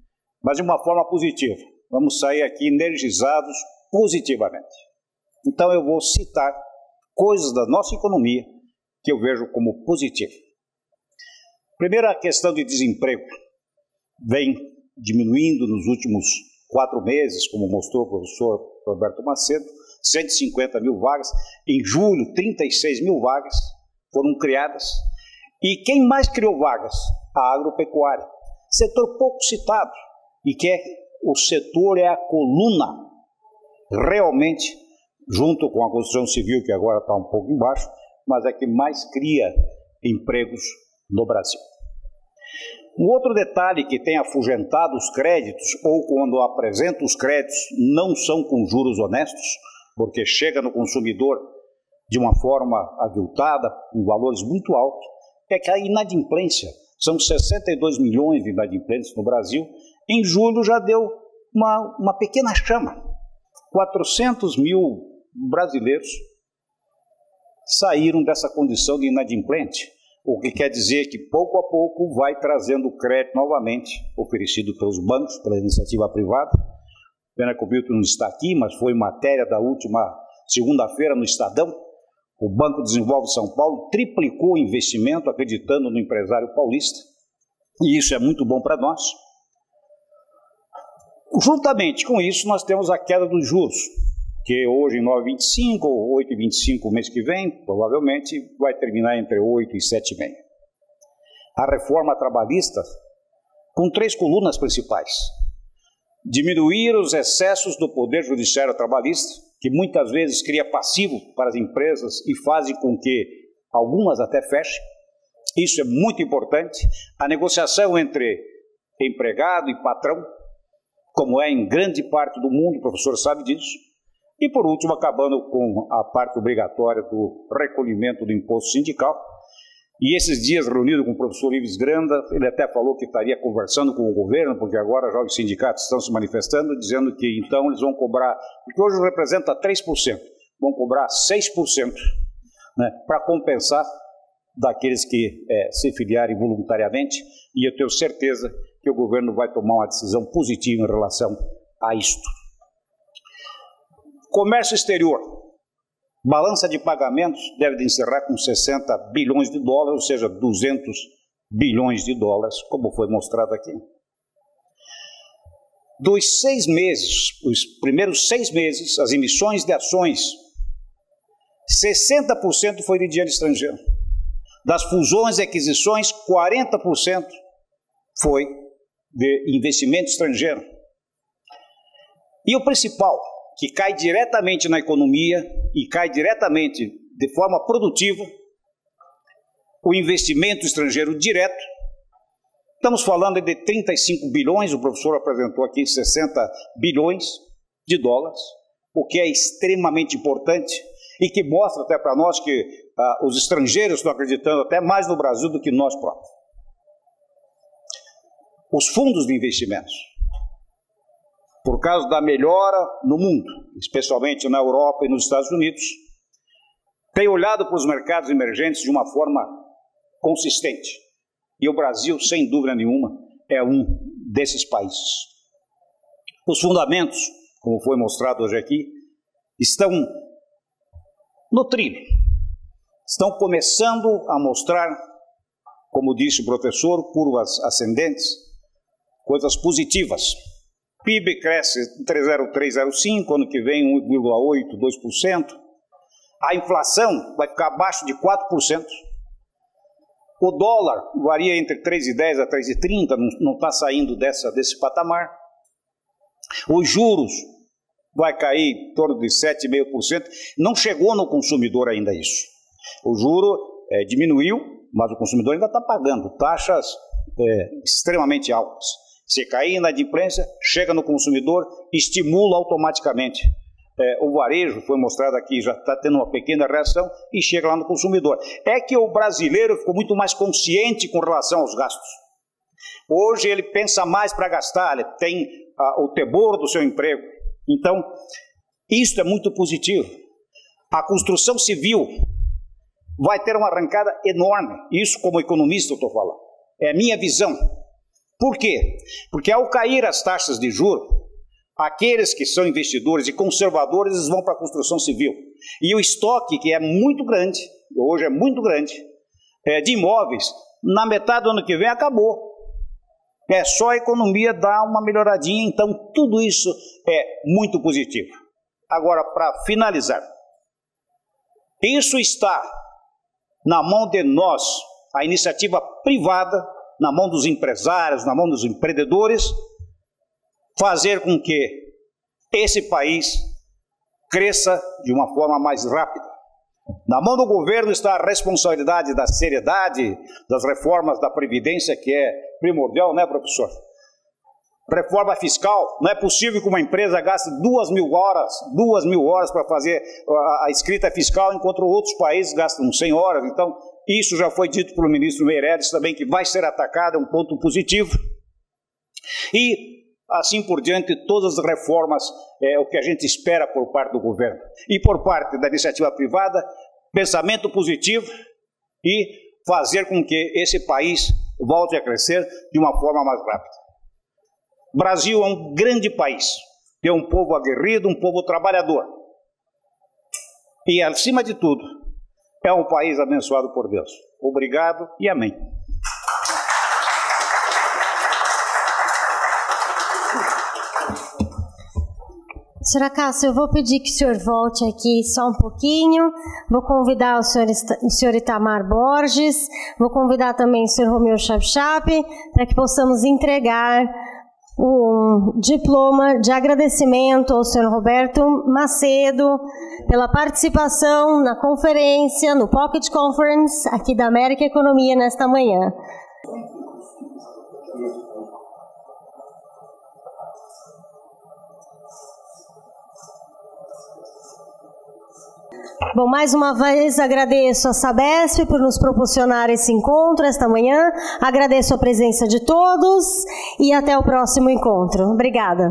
mas de uma forma positiva. Vamos sair aqui energizados positivamente. Então eu vou citar coisas da nossa economia que eu vejo como positivo. Primeiro, a questão de desemprego vem diminuindo nos últimos 4 meses, como mostrou o professor Roberto Macedo, 150 mil vagas. Em julho, 36 mil vagas foram criadas. E quem mais criou vagas? A agropecuária. Setor pouco citado, e que o setor é a coluna, realmente, junto com a construção civil, que agora está um pouco embaixo, mas é que mais cria empregos no Brasil. Um outro detalhe que tem afugentado os créditos, ou quando apresenta os créditos, não são com juros honestos, porque chega no consumidor de uma forma aviltada, com valores muito altos, é que a inadimplência, são 62 milhões de inadimplentes no Brasil, em julho já deu uma pequena chama. 400 mil brasileiros saíram dessa condição de inadimplente, o que quer dizer que pouco a pouco vai trazendo crédito novamente, oferecido pelos bancos, pela iniciativa privada. Pena que o Milton não está aqui, mas foi matéria da última segunda-feira no Estadão. O Banco Desenvolve São Paulo triplicou o investimento acreditando no empresário paulista, e isso é muito bom para nós. Juntamente com isso, nós temos a queda dos juros. que hoje em 9,25 ou 8,25 o mês que vem, provavelmente vai terminar entre 8 e 7,5. A reforma trabalhista, com 3 colunas principais: diminuir os excessos do Poder Judiciário Trabalhista, que muitas vezes cria passivo para as empresas e faz com que algumas até fechem. Isso é muito importante. A negociação entre empregado e patrão, como é em grande parte do mundo, o professor sabe disso. E, por último, acabando com a parte obrigatória do recolhimento do imposto sindical. E esses dias, reunido com o professor Ives Granda, ele até falou que estaria conversando com o governo, porque agora já os sindicatos estão se manifestando, dizendo que então eles vão cobrar, porque hoje representa 3%, vão cobrar 6%, né, para compensar daqueles que se filiarem voluntariamente, e eu tenho certeza que o governo vai tomar uma decisão positiva em relação a isto. Comércio exterior. Balança de pagamentos deve de encerrar com 60 bilhões de dólares, ou seja, 200 bilhões de dólares, como foi mostrado aqui. Dos 6 meses, os primeiros 6 meses, as emissões de ações, 60% foi de dinheiro estrangeiro. Das fusões e aquisições, 40% foi de investimento estrangeiro. E o principal, que cai diretamente na economia e cai diretamente de forma produtiva, o investimento estrangeiro direto. Estamos falando de 35 bilhões, o professor apresentou aqui 60 bilhões de dólares, o que é extremamente importante e que mostra até para nós que os estrangeiros estão acreditando até mais no Brasil do que nós próprios. Os fundos de investimentos, por causa da melhora no mundo, especialmente na Europa e nos Estados Unidos, têm olhado para os mercados emergentes de uma forma consistente. E o Brasil, sem dúvida nenhuma, é um desses países. Os fundamentos, como foi mostrado hoje aqui, estão no trilho. Estão começando a mostrar, como disse o professor, curvas ascendentes, coisas positivas. PIB cresce entre 0,3 e 0,5, ano que vem 1,8, 2%. A inflação vai ficar abaixo de 4%. O dólar varia entre 3,10 a 3,30, não está saindo desse patamar. Os juros vai cair em torno de 7,5%. Não chegou no consumidor ainda isso. O juro diminuiu, mas o consumidor ainda está pagando taxas extremamente altas. Se cair na inadimplência, chega no consumidor, estimula automaticamente. O varejo, foi mostrado aqui, já está tendo uma pequena reação e chega lá no consumidor. É que o brasileiro ficou muito mais consciente com relação aos gastos. Hoje ele pensa mais para gastar, ele tem o temor do seu emprego. Então, isso é muito positivo. A construção civil vai ter uma arrancada enorme. Isso, como economista, eu estou falando. É a minha visão. Por quê? Porque ao cair as taxas de juros, aqueles que são investidores e conservadores, eles vão para a construção civil. E o estoque, que é muito grande, hoje é muito grande, de imóveis, na metade do ano que vem acabou. É só a economia dar uma melhoradinha, então tudo isso é muito positivo. Agora, para finalizar, isso está na mão de nós, a iniciativa privada, na mão dos empresários, na mão dos empreendedores, fazer com que esse país cresça de uma forma mais rápida. Na mão do governo está a responsabilidade da seriedade das reformas da Previdência, que é primordial, né, professor? Reforma fiscal, não é possível que uma empresa gaste 2.000 horas para fazer a escrita fiscal, enquanto outros países gastam 100 horas. Então, isso já foi dito pelo ministro Meirelles também, que vai ser atacado, é um ponto positivo. E, assim por diante, todas as reformas é o que a gente espera por parte do governo. E por parte da iniciativa privada, pensamento positivo e fazer com que esse país volte a crescer de uma forma mais rápida. O Brasil é um grande país, tem um povo aguerrido, um povo trabalhador. E, acima de tudo, é um país abençoado por Deus. Obrigado e amém. Senhora Cássia, eu vou pedir que o senhor volte aqui só um pouquinho. Vou convidar o senhor Itamar Borges, vou convidar também o senhor Romeu Chapchap, para que possamos entregar um diploma de agradecimento ao senhor Roberto Macedo pela participação na conferência, no Pocket Conference aqui da América Economia nesta manhã. Bom, mais uma vez agradeço a Sabesp por nos proporcionar esse encontro esta manhã. Agradeço a presença de todos e até o próximo encontro. Obrigada.